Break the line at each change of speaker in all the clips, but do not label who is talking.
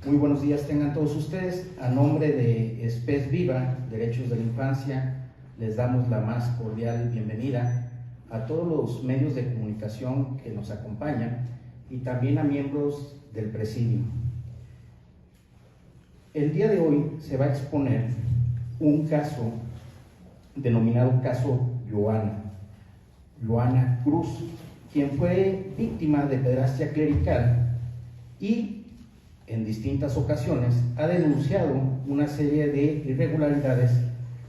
Muy buenos días tengan todos ustedes. A nombre de SPES Viva, Derechos de la Infancia, les damos la más cordial bienvenida a todos los medios de comunicación que nos acompañan y también a miembros del Presidio. El día de hoy se va a exponer un caso denominado caso Joana Cruz, quien fue víctima de pederastia clerical y en distintas ocasiones ha denunciado una serie de irregularidades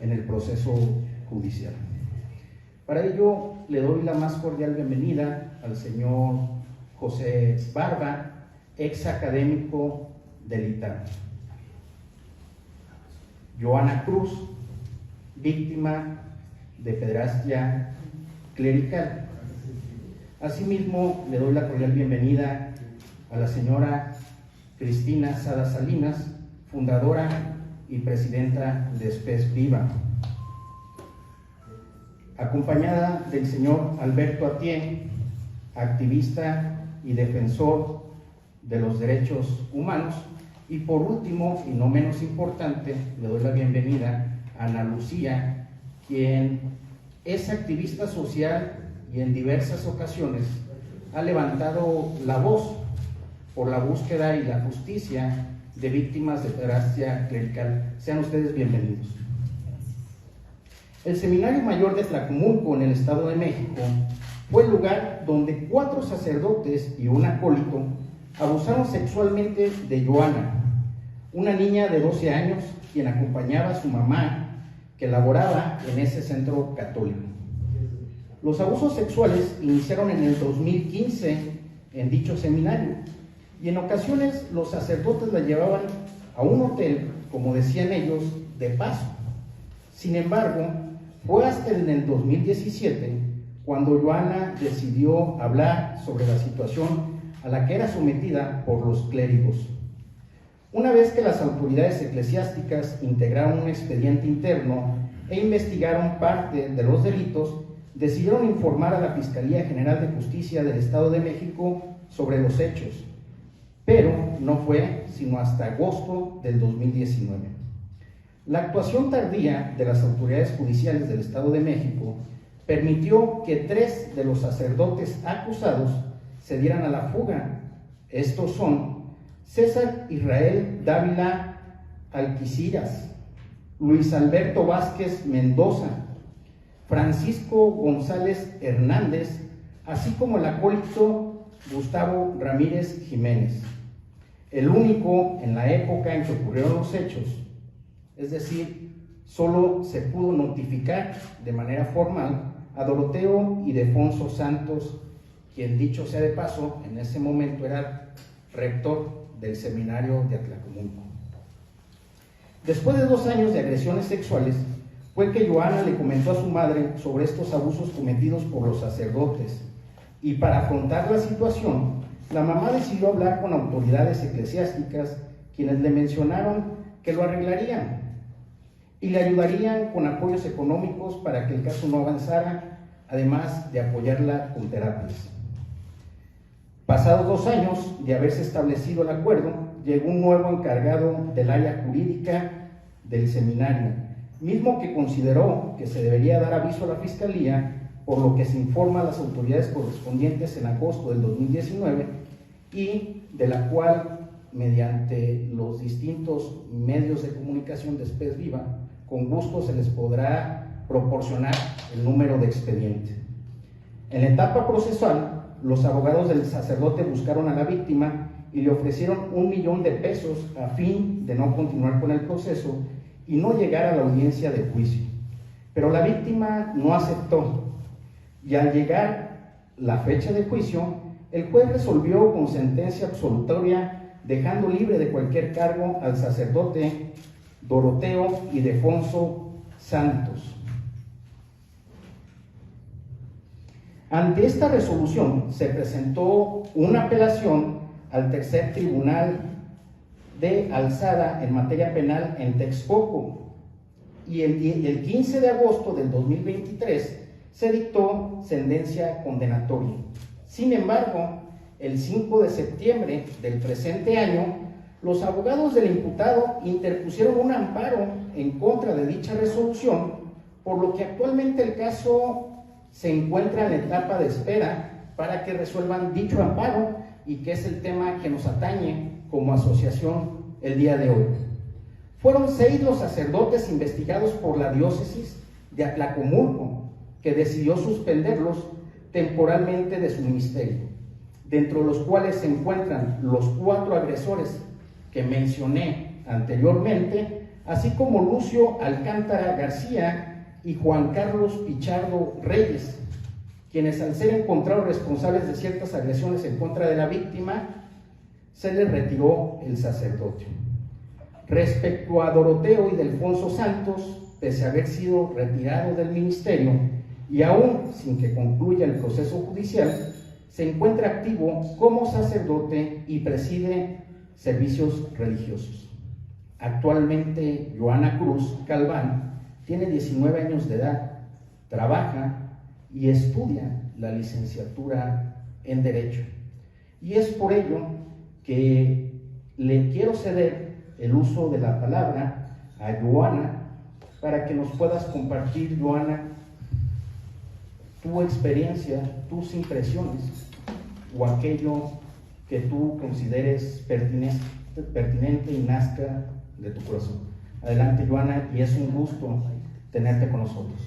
en el proceso judicial. Para ello le doy la más cordial bienvenida al señor José Barba, ex académico del ITAM. Joana Cruz, víctima de pederastia clerical. Asimismo, le doy la cordial bienvenida a la señora Cristina Sada Salinas, fundadora y presidenta de SPES Viva, acompañada del señor Alberto Atié, activista y defensor de los derechos humanos, y por último, y no menos importante, le doy la bienvenida a Ana Lucía, quien es activista social y en diversas ocasiones ha levantado la voz por la búsqueda y la justicia de víctimas de pederastia clerical. Sean ustedes bienvenidos. El Seminario Mayor de Tlacomulco, en el Estado de México, fue el lugar donde 4 sacerdotes y un acólito abusaron sexualmente de Joana, una niña de 12 años, quien acompañaba a su mamá, que laboraba en ese centro católico. Los abusos sexuales iniciaron en el 2015 en dicho seminario, y en ocasiones los sacerdotes la llevaban a un hotel, como decían ellos, de paso. Sin embargo, fue hasta en el 2017 cuando Joana decidió hablar sobre la situación a la que era sometida por los clérigos. Una vez que las autoridades eclesiásticas integraron un expediente interno e investigaron parte de los delitos, decidieron informar a la Fiscalía General de Justicia del Estado de México sobre los hechos, pero no fue sino hasta agosto del 2019. La actuación tardía de las autoridades judiciales del Estado de México permitió que 3 de los sacerdotes acusados se dieran a la fuga. Estos son César Israel Dávila Alquiciras, Luis Alberto Vázquez Mendoza, Francisco González Hernández, así como el acólito Gustavo Ramírez Jiménez, el único en la época en que ocurrieron los hechos. Es decir, solo se pudo notificar de manera formal a Doroteo Ildefonso Santos, quien, dicho sea de paso, en ese momento era rector del seminario de Atlacomulco. Después de 2 años de agresiones sexuales, fue que Joana le comentó a su madre sobre estos abusos cometidos por los sacerdotes, y para afrontar la situación, la mamá decidió hablar con autoridades eclesiásticas, quienes le mencionaron que lo arreglarían y le ayudarían con apoyos económicos para que el caso no avanzara, además de apoyarla con terapias. Pasados 2 años de haberse establecido el acuerdo, llegó un nuevo encargado del área jurídica del seminario, mismo que consideró que se debería dar aviso a la Fiscalía, por lo que se informa a las autoridades correspondientes en agosto del 2019, y de la cual, mediante los distintos medios de comunicación de SPES Viva, con gusto se les podrá proporcionar el número de expediente. En la etapa procesal, los abogados del sacerdote buscaron a la víctima y le ofrecieron $1 millón a fin de no continuar con el proceso y no llegar a la audiencia de juicio. Pero la víctima no aceptó, y al llegar la fecha de juicio, el juez resolvió con sentencia absolutoria, dejando libre de cualquier cargo al sacerdote Doroteo Ildefonso Santos. Ante esta resolución se presentó una apelación al tercer tribunal de alzada en materia penal en Texcoco, y el 15 de agosto del 2023 se dictó sentencia condenatoria. Sin embargo, el 5 de septiembre del presente año, Los abogados del imputado interpusieron un amparo en contra de dicha resolución, por lo que actualmente el caso se encuentra en la etapa de espera para que resuelvan dicho amparo, y que es el tema que nos atañe como asociación el día de hoy. Fueron 6 los sacerdotes investigados por la diócesis de Atlacomulco, que decidió suspenderlos temporalmente de su ministerio, dentro de los cuales se encuentran los 4 agresores que mencioné anteriormente, así como Lucio Alcántara García y Juan Carlos Pichardo Reyes, quienes, al ser encontrados responsables de ciertas agresiones en contra de la víctima, se les retiró el sacerdocio. Respecto a Doroteo y Delfonso Santos, pese a haber sido retirado del ministerio y aún sin que concluya el proceso judicial, se encuentra activo como sacerdote y preside servicios religiosos. Actualmente, Joana Cruz Calván tiene 19 años de edad, trabaja y estudia la licenciatura en Derecho. Y es por ello que le quiero ceder el uso de la palabra a Joana para que nos puedas compartir, Joana, tu experiencia, tus impresiones o aquello que tú consideres pertinente y nazca de tu corazón. Adelante, Joana, y es un gusto tenerte con nosotros.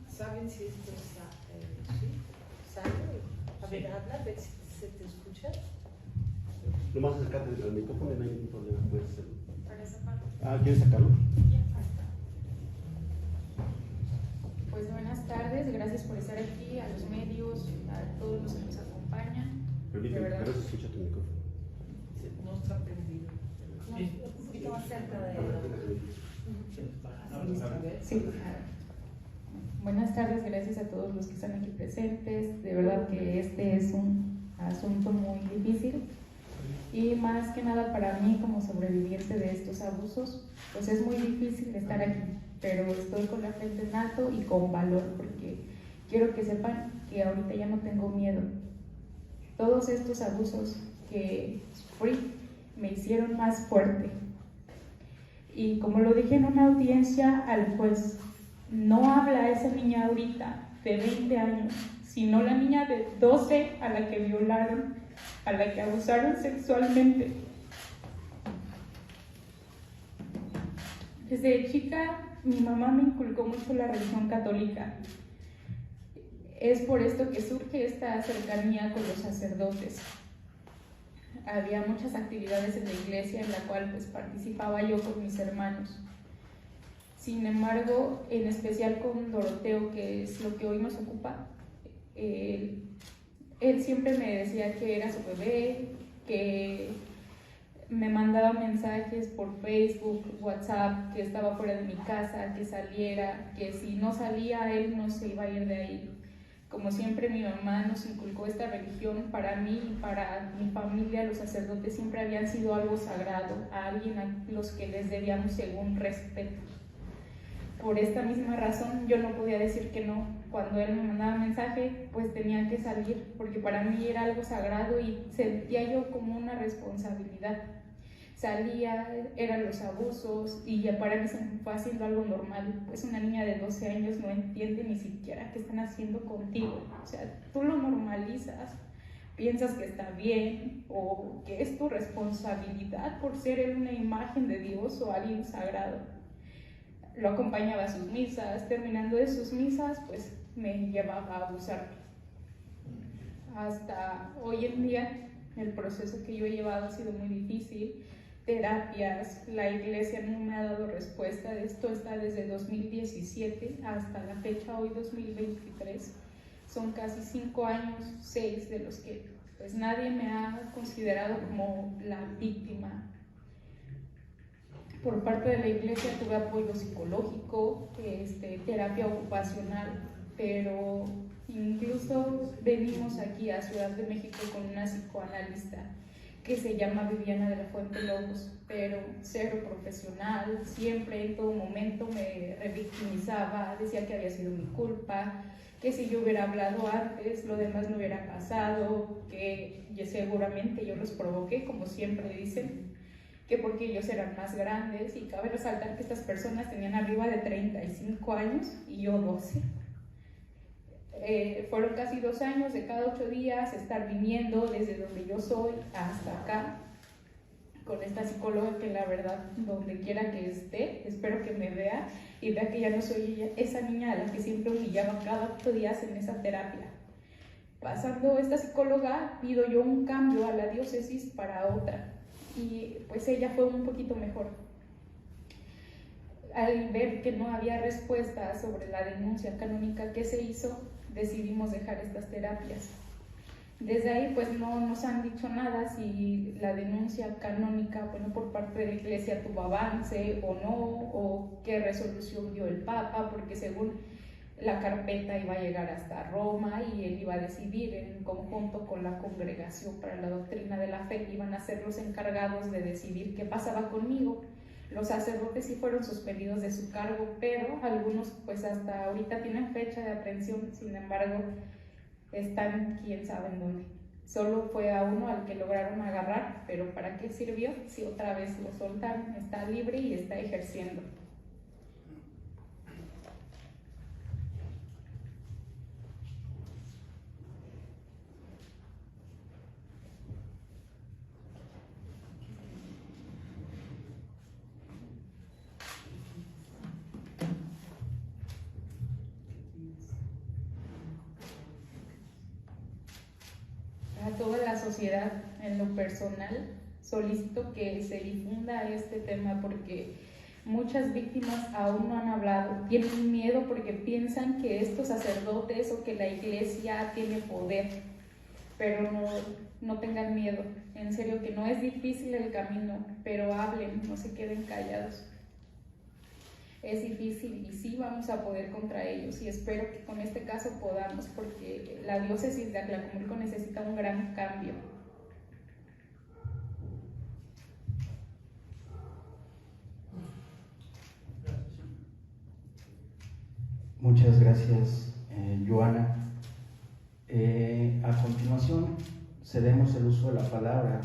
¿Saben si esto sale? A ver, habla, a ver si se te escucha.
Lo más acercado al micrófono, no hay ningún problema, puedes hacerlo.
Para esa parte.
¿Quieres sacarlo?
Ya, ahí está. Pues buenas tardes, gracias por estar aquí, a los medios, a todos los que nos acompañan.
Permíteme, pero se escucha tu micrófono.
No está prendido. No, un poquito más cerca de Sí. Buenas tardes, gracias a todos los que están aquí presentes. De verdad que este es un asunto muy difícil y más que nada para mí como sobreviviente de estos abusos, pues es muy difícil estar aquí, pero estoy con la frente en alto y con valor porque quiero que sepan que ahorita ya no tengo miedo. Todos estos abusos que sufrí me hicieron más fuerte. Y como lo dije en una audiencia al juez, no habla esa niña ahorita de 20 años, sino la niña de 12 a la que violaron, a la que abusaron sexualmente. Desde chica mi mamá me inculcó mucho la religión católica. Es por esto que surge esta cercanía con los sacerdotes. Había muchas actividades en la iglesia en la cual pues participaba yo con mis hermanos. Sin embargo, en especial con Doroteo, que es lo que hoy nos ocupa, él siempre me decía que era su bebé, que me mandaba mensajes por Facebook, WhatsApp, que estaba fuera de mi casa, que saliera, que si no salía él no se iba a ir de ahí. Como siempre mi mamá nos inculcó esta religión, para mí y para mi familia los sacerdotes siempre habían sido algo sagrado, a alguien a los que les debíamos según respeto. Por esta misma razón yo no podía decir que no. Cuando él me mandaba mensaje, pues tenía que salir, porque para mí era algo sagrado y sentía yo como una responsabilidad. Salía, eran los abusos y ya para mí se me fue haciendo algo normal. Pues una niña de 12 años no entiende ni siquiera qué están haciendo contigo. O sea, tú lo normalizas, piensas que está bien o que es tu responsabilidad por ser él una imagen de Dios o alguien sagrado. Lo acompañaba a sus misas, terminando de sus misas, pues me llevaba a abusarme. Hasta hoy en día, el proceso que yo he llevado ha sido muy difícil. Terapias, la iglesia no me ha dado respuesta. Esto está desde 2017 hasta la fecha, hoy 2023. Son casi 5 años, 6 de los que pues nadie me ha considerado como la víctima. Por parte de la iglesia tuve apoyo psicológico, terapia ocupacional, pero incluso venimos aquí a Ciudad de México con una psicoanalista que se llama Viviana de la Fuente Lobos, pero cero profesional, siempre en todo momento me revictimizaba, decía que había sido mi culpa, que si yo hubiera hablado antes, lo demás no hubiera pasado, que seguramente yo los provoqué, como siempre dicen, que porque ellos eran más grandes, y cabe resaltar que estas personas tenían arriba de 35 años y yo 12. Fueron casi 2 años de cada 8 días estar viniendo desde donde yo soy hasta acá con esta psicóloga, que la verdad, donde quiera que esté, espero que me vea y vea que ya no soy ella, esa niña a la que siempre humillaba cada 8 días en esa terapia. Pasando esta psicóloga, pido yo un cambio a la diócesis para otra, y pues ella fue un poquito mejor. Al ver que no había respuesta sobre la denuncia canónica que se hizo, decidimos dejar estas terapias. Desde ahí pues no nos han dicho nada si la denuncia canónica, bueno, por parte de la Iglesia tuvo avance o no, o qué resolución dio el Papa, porque según la carpeta iba a llegar hasta Roma y él iba a decidir en conjunto con la Congregación para la Doctrina de la Fe, iban a ser los encargados de decidir qué pasaba conmigo. Los sacerdotes sí fueron suspendidos de su cargo, pero algunos pues hasta ahorita tienen fecha de aprehensión, sin embargo están quién sabe en dónde. Solo fue a uno al que lograron agarrar, pero ¿para qué sirvió? Si otra vez lo soltaron, está libre y está ejerciendo. A toda la sociedad, en lo personal, solicito que se difunda este tema, porque muchas víctimas aún no han hablado, tienen miedo porque piensan que estos sacerdotes o que la iglesia tiene poder, pero no tengan miedo, en serio que no es difícil el camino, pero hablen, no se queden callados. Es difícil y sí vamos a poder contra ellos, y espero que con este caso podamos, porque la diócesis de Atlacomulco necesita un gran cambio.
Muchas gracias, Joana. A continuación, cedemos el uso de la palabra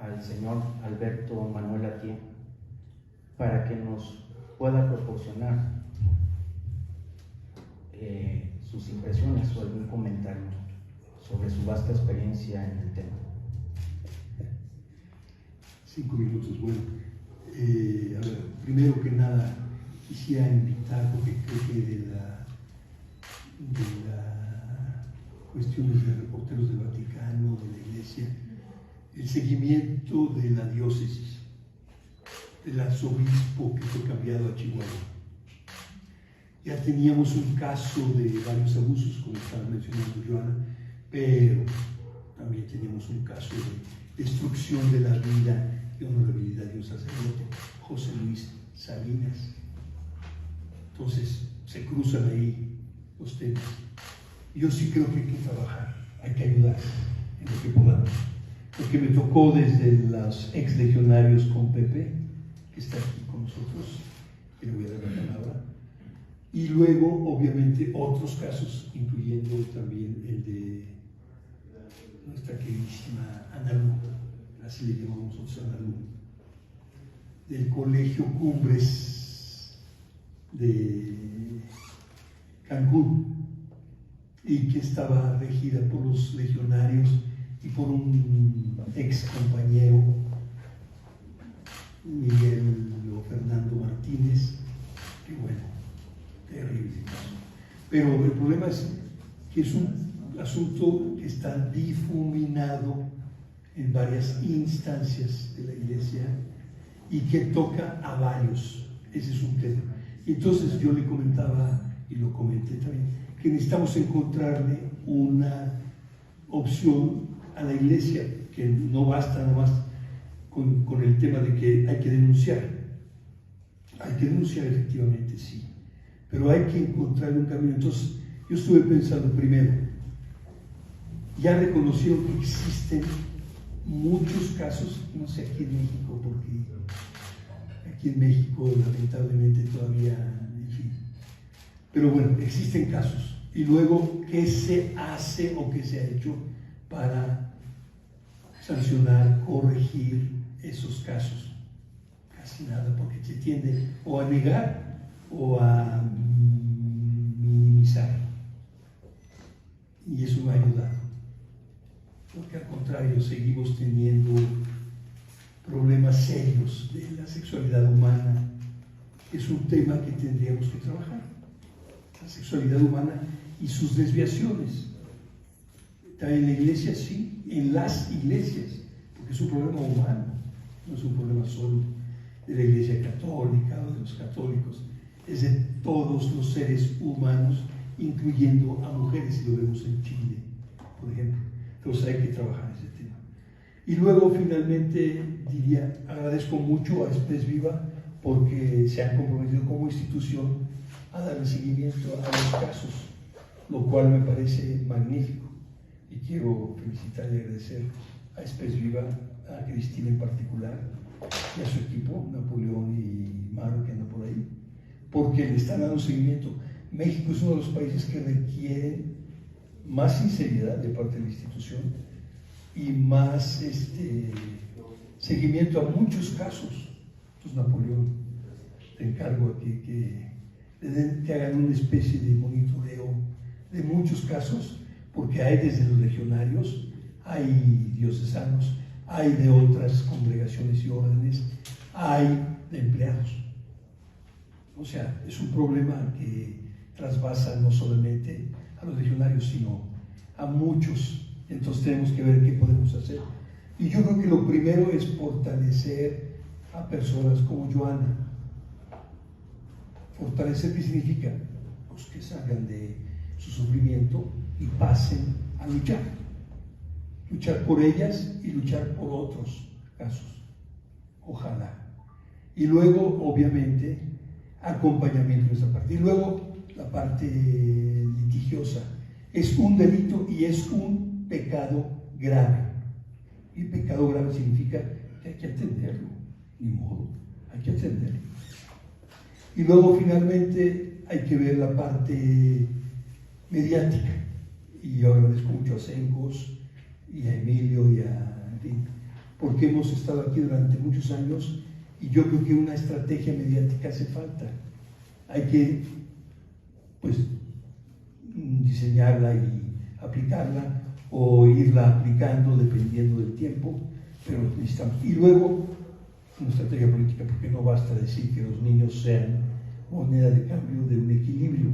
al señor Alberto Manuel Atié para que nos pueda proporcionar sus impresiones o algún comentario sobre su vasta experiencia en el tema.
5 minutos, bueno. A ver, primero que nada, quisiera invitar, porque creo que de la cuestiones de reporteros del Vaticano, de la Iglesia, el seguimiento de la diócesis, del arzobispo que fue cambiado a Chihuahua. Ya teníamos un caso de varios abusos, como estaba mencionando Joana, pero también teníamos un caso de destrucción de la vida y honorabilidad de un sacerdote, José Luis Salinas. Entonces se cruzan ahí los temas. Yo sí creo que hay que trabajar, hay que ayudar en lo que podamos. Porque me tocó desde los ex legionarios con Pepe, que está aquí con nosotros, que le voy a dar la palabra, y luego obviamente otros casos, incluyendo también el de nuestra queridísima Ana Lu, así le llamamos nosotros, Ana Lu, del Colegio Cumbres de Cancún, y que estaba regida por los legionarios y por un ex compañero, Miguel o Fernando Martínez, que bueno, terrible. Pero el problema es que es un asunto que está difuminado en varias instancias de la Iglesia y que toca a varios. Ese es un tema. Y entonces yo le comentaba, y lo comenté también, que necesitamos encontrarle una opción a la Iglesia, que no basta nada más con el tema de que hay que denunciar. Hay que denunciar efectivamente, sí, pero hay que encontrarle un camino. Entonces yo estuve pensando primero, ya reconocieron que existen muchos casos, no sé aquí en México, porque aquí en México lamentablemente todavía, en fin. Pero bueno, existen casos. Y luego, ¿qué se hace o qué se ha hecho para sancionar, corregir esos casos? Casi nada, porque se tiende o a negar o a minimizar. Y eso no ha ayudado. Porque al contrario, seguimos teniendo problemas serios de la sexualidad humana. Es un tema que tendríamos que trabajar. La sexualidad humana y sus desviaciones. También en la iglesia, sí, en las iglesias, porque es un problema humano, no es un problema solo de la iglesia católica o de los católicos, es de todos los seres humanos, incluyendo a mujeres, si lo vemos en Chile, por ejemplo. Entonces hay que trabajar ese tema. Y luego, finalmente, diría, agradezco mucho a Express Viva porque se han comprometido como institución a darle seguimiento a los casos, lo cual me parece magnífico. Y quiero felicitar y agradecer a Express Viva, a Cristina en particular, y a su equipo, Napoleón y Maro, que andan por ahí, porque le están dando seguimiento. México es uno de los países que requieren más sinceridad de parte de la institución y más seguimiento a muchos casos. Entonces, Napoleón, te encargo que hagan una especie de monitoreo de muchos casos, porque hay desde los legionarios, hay diocesanos, hay de otras congregaciones y órdenes, hay de empleados. O sea, es un problema que trasvasa no solamente a los legionarios, sino a muchos. Entonces tenemos que ver qué podemos hacer. Y yo creo que lo primero es fortalecer a personas como Joana. Fortalecer, ¿qué significa? Pues que salgan de su sufrimiento y pasen a luchar. Luchar por ellas y luchar por otros casos. Ojalá. Y luego, obviamente, acompañamiento en esa parte. Y luego, la parte litigiosa. Es un delito y es un pecado grave. Y pecado grave significa que hay que atenderlo. Ni modo, hay que atenderlo. Y luego, finalmente, hay que ver la parte mediática. Y yo agradezco mucho a Sencos y a Emilio y a, en fin, porque hemos estado aquí durante muchos años y yo creo que una estrategia mediática hace falta. Hay que, pues, diseñarla y aplicarla o irla aplicando dependiendo del tiempo, pero necesitamos. Y luego, una estrategia política, porque no basta decir que los niños sean moneda de cambio de un equilibrio.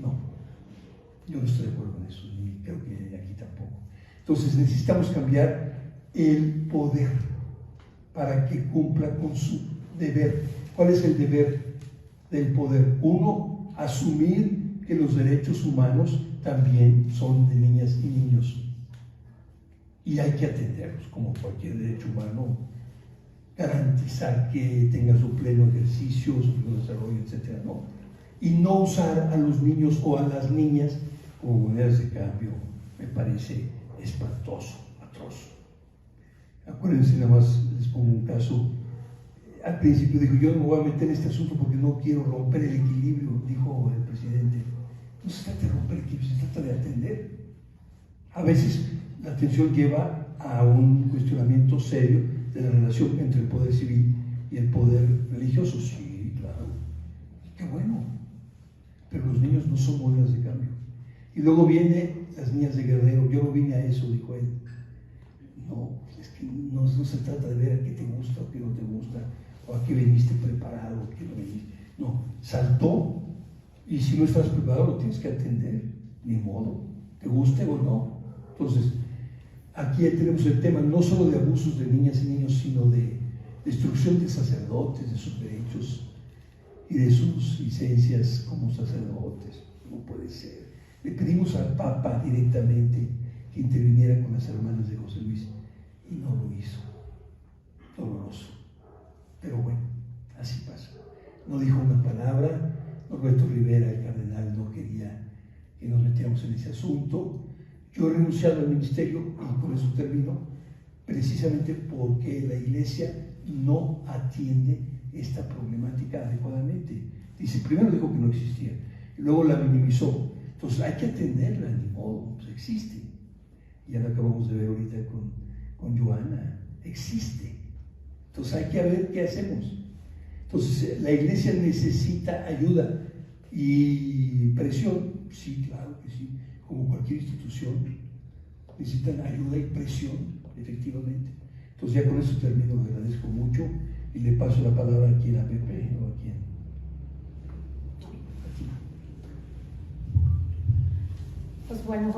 No, yo no estoy de acuerdo en eso, ni creo que aquí tampoco. Entonces necesitamos cambiar el poder para que cumpla con su deber. ¿Cuál es el deber del poder? Uno, asumir que los derechos humanos también son de niñas y niños. Y hay que atenderlos como cualquier derecho humano, garantizar que tenga su pleno ejercicio, su pleno desarrollo, etc. ¿No? Y no usar a los niños o a las niñas como monedas de cambio, me parece espantoso, atroz. Acuérdense, nada más les pongo un caso. Al principio dijo, yo no me voy a meter en este asunto porque no quiero romper el equilibrio, dijo el presidente. No se trata de romper el equilibrio, se trata de atender. A veces la atención lleva a un cuestionamiento serio de la relación entre el poder civil y el poder religioso. Sí, claro, qué bueno, pero los niños no son monedas de cambio. Y luego vienen las niñas de Guerrero, yo no vine a eso, dijo él. No, es que no se trata de ver a qué te gusta o qué no te gusta, o a qué viniste preparado o qué no viniste. No, saltó, y si no estás preparado lo tienes que atender, ni modo, te guste o no. Entonces, aquí tenemos el tema no solo de abusos de niñas y niños, sino de destrucción de sacerdotes, de sus derechos y de sus licencias como sacerdotes. No puede ser. Le pedimos al Papa directamente que interviniera con las hermanas de José Luis y no lo hizo. Doloroso. Pero bueno, así pasa. No dijo una palabra. Norberto Rivera, el cardenal, no quería que nos metiéramos en ese asunto. Yo he renunciado al ministerio, y con eso termino, precisamente porque la Iglesia no atiende esta problemática adecuadamente. Dice, primero dijo que no existía, y luego la minimizó. Entonces hay que atenderla, ni modo, pues existe. Ya lo acabamos de ver ahorita con Joana, existe. Entonces hay que ver qué hacemos. Entonces la Iglesia necesita ayuda y presión, sí, claro que sí, como cualquier institución, necesitan ayuda y presión, efectivamente. Entonces ya con eso termino, le agradezco mucho y le paso la palabra aquí a Pepe o a quién.
Pues bueno,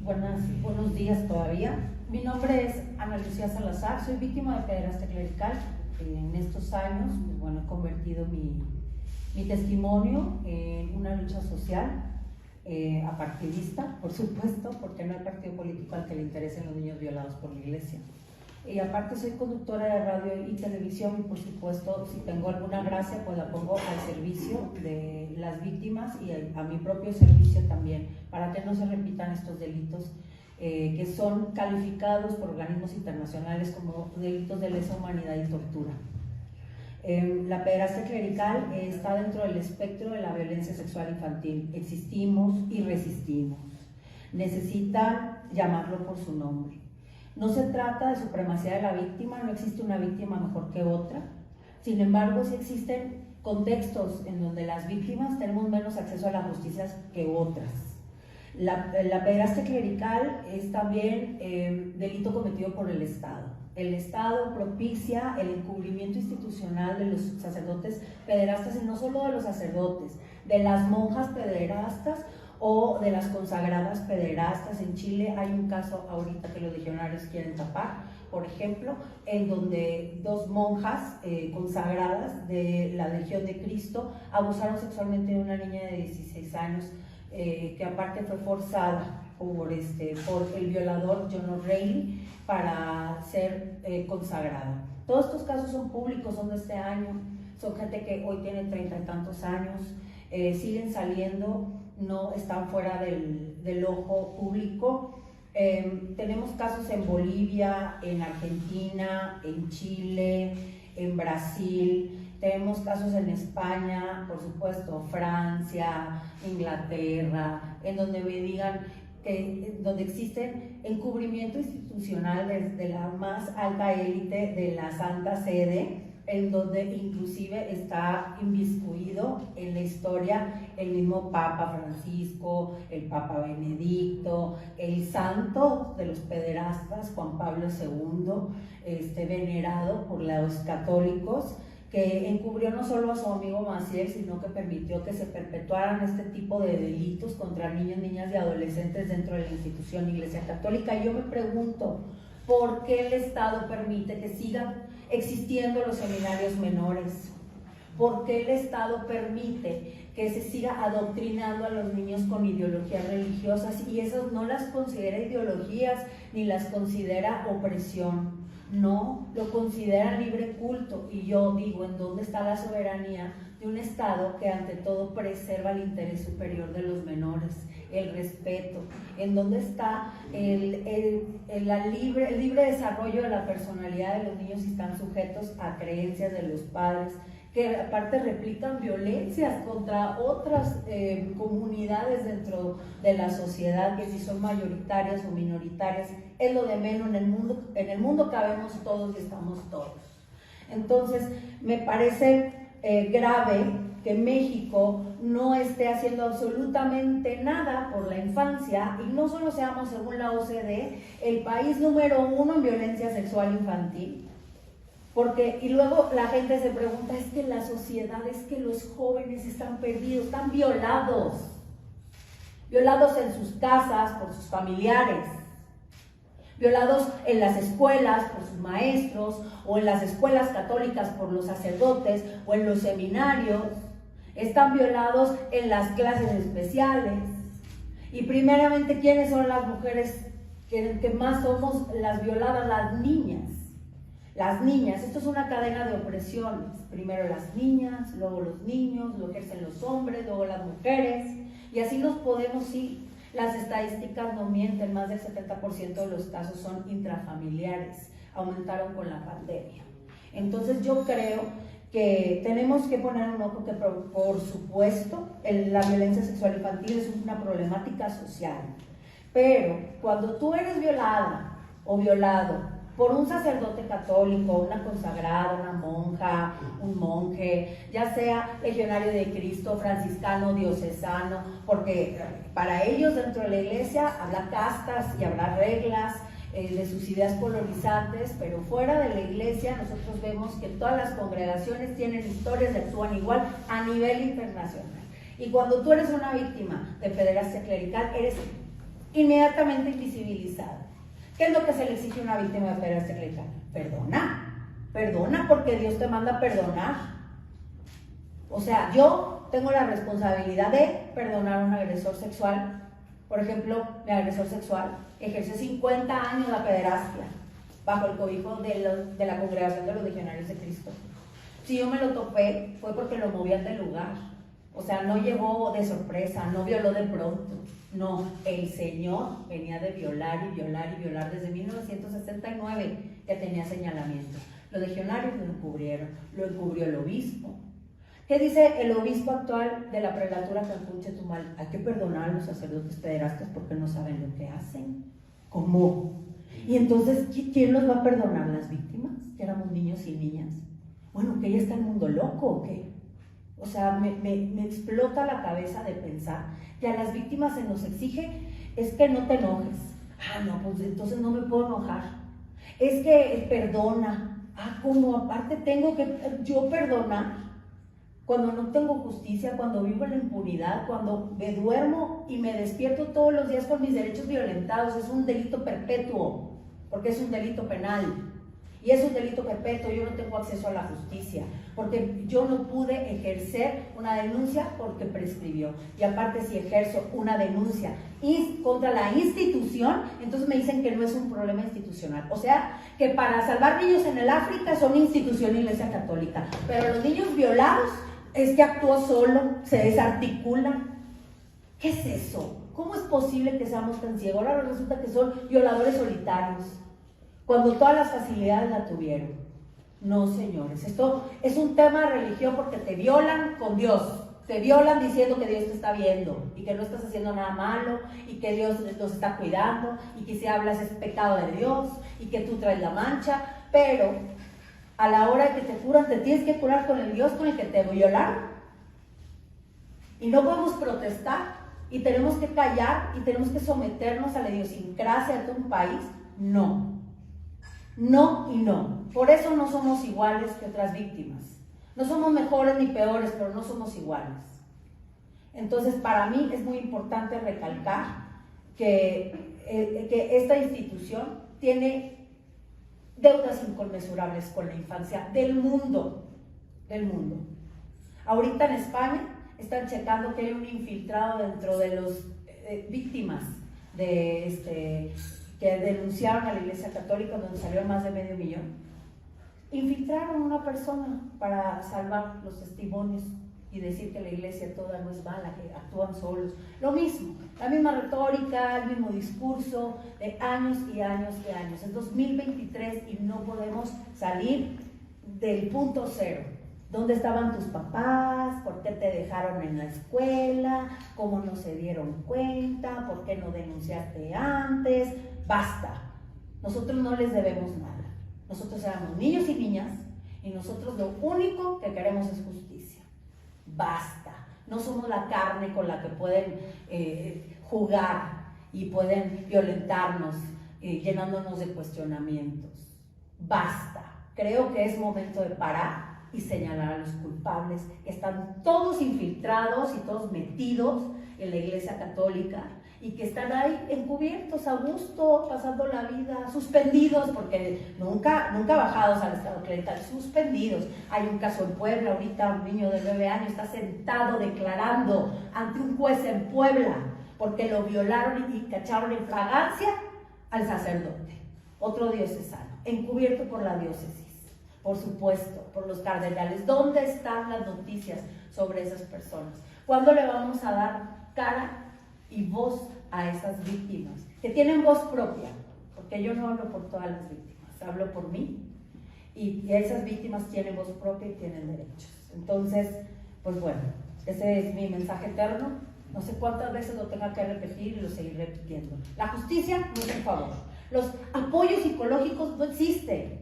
buenos días todavía. Mi nombre es Ana Lucía Salazar, soy víctima de pederastia clerical. En estos años, pues bueno, he convertido mi testimonio en una lucha social, apartidista, por supuesto, porque no hay partido político al que le interesen los niños violados por la Iglesia. Y aparte soy conductora de radio y televisión y por supuesto si tengo alguna gracia pues la pongo al servicio de las víctimas y a mi propio servicio también, para que no se repitan estos delitos que son calificados por organismos internacionales como delitos de lesa humanidad y tortura. La pederastia clerical está dentro del espectro de la violencia sexual infantil. Existimos y resistimos. Necesitan llamarlo por su nombre. No se trata de supremacía de la víctima, no existe una víctima mejor que otra. Sin embargo, sí existen contextos en donde las víctimas tenemos menos acceso a la justicia que otras. La pederastia clerical es también delito cometido por el Estado. El Estado propicia el encubrimiento institucional de los sacerdotes pederastas, y no solo de los sacerdotes, de las monjas pederastas o de las consagradas pederastas. En Chile hay un caso ahorita que los legionarios quieren tapar, por ejemplo, en donde 2 monjas consagradas de la Legión de Cristo abusaron sexualmente de una niña de 16 años, que aparte fue forzada por el violador John O'Reilly para ser consagrada. Todos estos casos son públicos, son de este año, son gente que hoy tiene 30 y tantos años, siguen saliendo, no están fuera del ojo público. Tenemos casos en Bolivia, en Argentina, en Chile, en Brasil. Tenemos casos en España, por supuesto, Francia, Inglaterra, en donde me digan donde existen encubrimiento institucional desde la más alta élite de la Santa Sede, en donde inclusive está inmiscuido en la historia el mismo Papa Francisco, el Papa Benedicto, el santo de los pederastas, Juan Pablo II, venerado por los católicos, que encubrió no solo a su amigo Maciel, sino que permitió que se perpetuaran este tipo de delitos contra niños, niñas y adolescentes dentro de la institución Iglesia Católica. Y yo me pregunto, ¿por qué el Estado permite que sigan existiendo los seminarios menores? ¿Por qué el Estado permite que se siga adoctrinando a los niños con ideologías religiosas y esas no las considera ideologías ni las considera opresión? No, lo consideran libre culto. Y yo digo, ¿en dónde está la soberanía de un Estado que ante todo preserva el interés superior de los menores, el respeto? ¿En dónde está el libre desarrollo de la personalidad de los niños si están sujetos a creencias de los padres, que aparte replican violencias contra otras comunidades dentro de la sociedad, que si son mayoritarias o minoritarias, es lo de menos? En el mundo cabemos todos y estamos todos. Entonces, me parece grave que México no esté haciendo absolutamente nada por la infancia, y no solo seamos, según la OCDE, el país número 1 en violencia sexual infantil. Y luego la gente se pregunta, es que la sociedad, es que los jóvenes están perdidos, están violados en sus casas por sus familiares, violados en las escuelas por sus maestros, o en las escuelas católicas por los sacerdotes, o en los seminarios, están violados en las clases especiales. Y primeramente, ¿quiénes son las mujeres que más somos las violadas? Las niñas. Las niñas, esto es una cadena de opresiones. Primero las niñas, luego los niños, lo ejercen los hombres, luego las mujeres, y así nos podemos ir. Las estadísticas no mienten, más del 70% de los casos son intrafamiliares, aumentaron con la pandemia. Entonces yo creo que tenemos que poner un ojo que por supuesto la violencia sexual infantil es una problemática social, pero cuando tú eres violada o violado por un sacerdote católico, una consagrada, una monja, un monje, ya sea legionario de Cristo, franciscano, diocesano, porque para ellos dentro de la iglesia habrá castas y habrá reglas de sus ideas colonizantes, pero fuera de la iglesia nosotros vemos que todas las congregaciones tienen historias y actúan igual a nivel internacional. Y cuando tú eres una víctima de pederastia clerical, eres inmediatamente invisibilizado. ¿Qué es lo que se le exige a una víctima de pederastia clerical? Perdona, porque Dios te manda a perdonar. O sea, yo tengo la responsabilidad de perdonar a un agresor sexual. Por ejemplo, mi agresor sexual ejerció 50 años la pederastia bajo el cobijo de la congregación de los legionarios de Cristo. Si yo me lo topé, fue porque lo movían del lugar. O sea, no llegó de sorpresa, no violó de pronto. No, el Señor venía de violar y violar y violar desde 1969, que tenía señalamientos. Los legionarios lo encubrió el obispo. ¿Qué dice el obispo actual de la prelatura Cancún Chetumal? Hay que perdonar a los sacerdotes pederastas porque no saben lo que hacen. ¿Cómo? Y entonces, ¿quién los va a perdonar? ¿Las víctimas? Que éramos niños y niñas. Bueno, ¿que ya está el mundo loco o qué? O sea, me explota la cabeza de pensar que a las víctimas se nos exige es que no te enojes. No, pues entonces no me puedo enojar. Es que perdona. ¿Cómo? Aparte tengo que yo perdonar cuando no tengo justicia, cuando vivo en la impunidad, cuando me duermo y me despierto todos los días con mis derechos violentados. Es un delito perpetuo, porque es un delito penal. Y es un delito perpetuo, yo no tengo acceso a la justicia, porque yo no pude ejercer una denuncia porque prescribió. Y aparte, si ejerzo una denuncia contra la institución, entonces me dicen que no es un problema institucional. O sea, que para salvar niños en el África son institución Iglesia Católica, pero los niños violados es que actuó solo, se desarticula. ¿Qué es eso? ¿Cómo es posible que seamos tan ciegos? Ahora resulta que son violadores solitarios, cuando todas las facilidades la tuvieron. No, señores, esto es un tema de religión porque te violan con Dios, te violan diciendo que Dios te está viendo y que no estás haciendo nada malo y que Dios los está cuidando y que si hablas es pecado de Dios y que tú traes la mancha, pero a la hora de que te curan, te tienes que curar con el Dios con el que te violaron. Y no podemos protestar y tenemos que callar y tenemos que someternos a la idiosincrasia de un país. No. No y no. Por eso no somos iguales que otras víctimas. No somos mejores ni peores, pero no somos iguales. Entonces, para mí es muy importante recalcar que esta institución tiene deudas inconmensurables con la infancia del mundo. Ahorita en España están checando que hay un infiltrado dentro de los víctimas de que denunciaron a la Iglesia Católica, donde salieron más de 500,000. Infiltraron a una persona para salvar los testimonios y decir que la Iglesia toda no es mala, que actúan solos. Lo mismo, la misma retórica, el mismo discurso de años y años y años. Es 2023 y no podemos salir del punto cero. ¿Dónde estaban tus papás? ¿Por qué te dejaron en la escuela? ¿Cómo no se dieron cuenta? ¿Por qué no denunciaste antes? Basta. Nosotros no les debemos nada. Nosotros éramos niños y niñas y nosotros lo único que queremos es justicia. Basta. No somos la carne con la que pueden jugar y pueden violentarnos, llenándonos de cuestionamientos. Basta. Creo que es momento de parar y señalar a los culpables que están todos infiltrados y todos metidos en la Iglesia Católica y que están ahí encubiertos, a gusto, pasando la vida, suspendidos, porque nunca bajados al estado clerical, suspendidos. Hay un caso en Puebla, ahorita un niño de 9 años está sentado declarando ante un juez en Puebla, porque lo violaron y cacharon en fragancia al sacerdote, otro diocesano, encubierto por la diócesis. Por supuesto, por los cardenales. ¿Dónde están las noticias sobre esas personas? ¿Cuándo le vamos a dar cara y voz a esas víctimas, que tienen voz propia, porque yo no hablo por todas las víctimas, hablo por mí, y esas víctimas tienen voz propia y tienen derechos. Entonces, pues bueno, ese es mi mensaje eterno. No sé cuántas veces lo tenga que repetir y lo seguiré repitiendo. La justicia no es un favor. Los apoyos psicológicos no existen.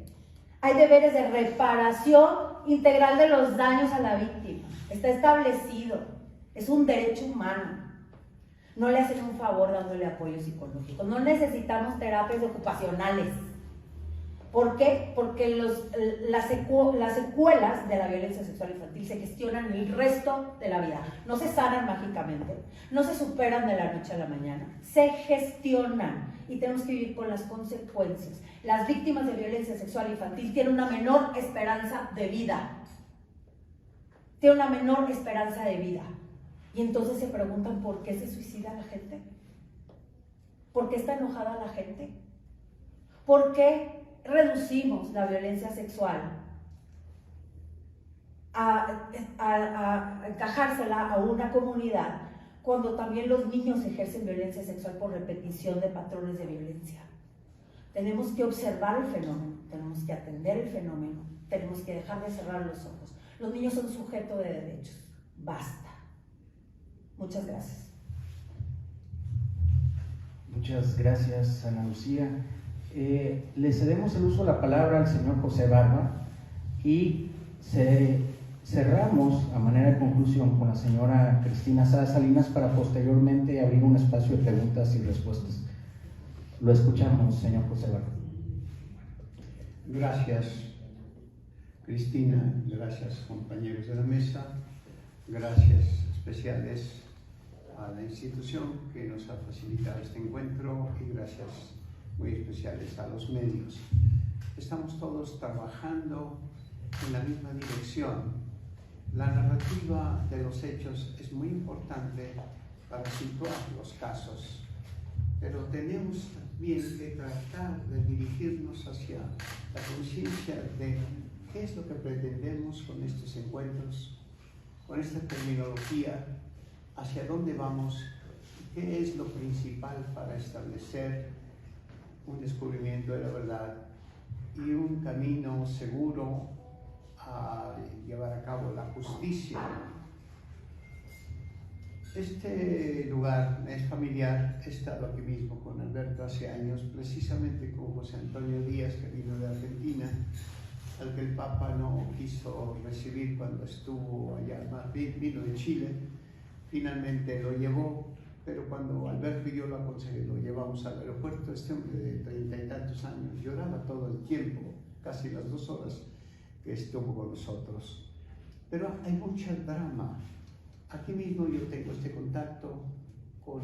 Hay deberes de reparación integral de los daños a la víctima. Está establecido. Es un derecho humano. No le hacen un favor dándole apoyo psicológico. No necesitamos terapias ocupacionales. ¿Por qué? Porque las secuelas de la violencia sexual infantil se gestionan el resto de la vida. No se sanan mágicamente, no se superan de la noche a la mañana, se gestionan y tenemos que vivir con las consecuencias. Las víctimas de violencia sexual infantil tienen una menor esperanza de vida. Tienen una menor esperanza de vida. Y entonces se preguntan por qué se suicida la gente. ¿Por qué está enojada la gente? ¿Por qué reducimos la violencia sexual a encajársela a una comunidad cuando también los niños ejercen violencia sexual por repetición de patrones de violencia? Tenemos que observar el fenómeno, tenemos que atender el fenómeno, tenemos que dejar de cerrar los ojos. Los niños son sujetos de derechos. Basta. Muchas gracias.
Muchas gracias, Ana Lucía. Le cedemos el uso de la palabra al señor José Barba y cerramos a manera de conclusión con la señora Cristina Sada Salinas para posteriormente abrir un espacio de preguntas y respuestas. Lo escuchamos, señor José Barba.
Gracias, Cristina, gracias, compañeros de la mesa, gracias especiales a la institución que nos ha facilitado este encuentro y gracias muy especiales a los medios. Estamos todos trabajando en la misma dirección. La narrativa de los hechos es muy importante para situar los casos, pero tenemos también que tratar de dirigirnos hacia la conciencia de qué es lo que pretendemos con estos encuentros, con esta terminología, hacia dónde vamos, qué es lo principal para establecer un descubrimiento de la verdad y un camino seguro a llevar a cabo la justicia. Este lugar es familiar. He estado aquí mismo con Alberto hace años, precisamente con José Antonio Díaz, que vino de Argentina, al que el Papa no quiso recibir cuando estuvo allá, más bien vino de Chile. Finalmente lo llevó, pero cuando Alberto y yo lo aconsejé, lo llevamos al aeropuerto. Este hombre de 30 y tantos años lloraba todo el tiempo, casi las 2 horas que estuvo con nosotros. Pero hay mucho drama. Aquí mismo yo tengo este contacto con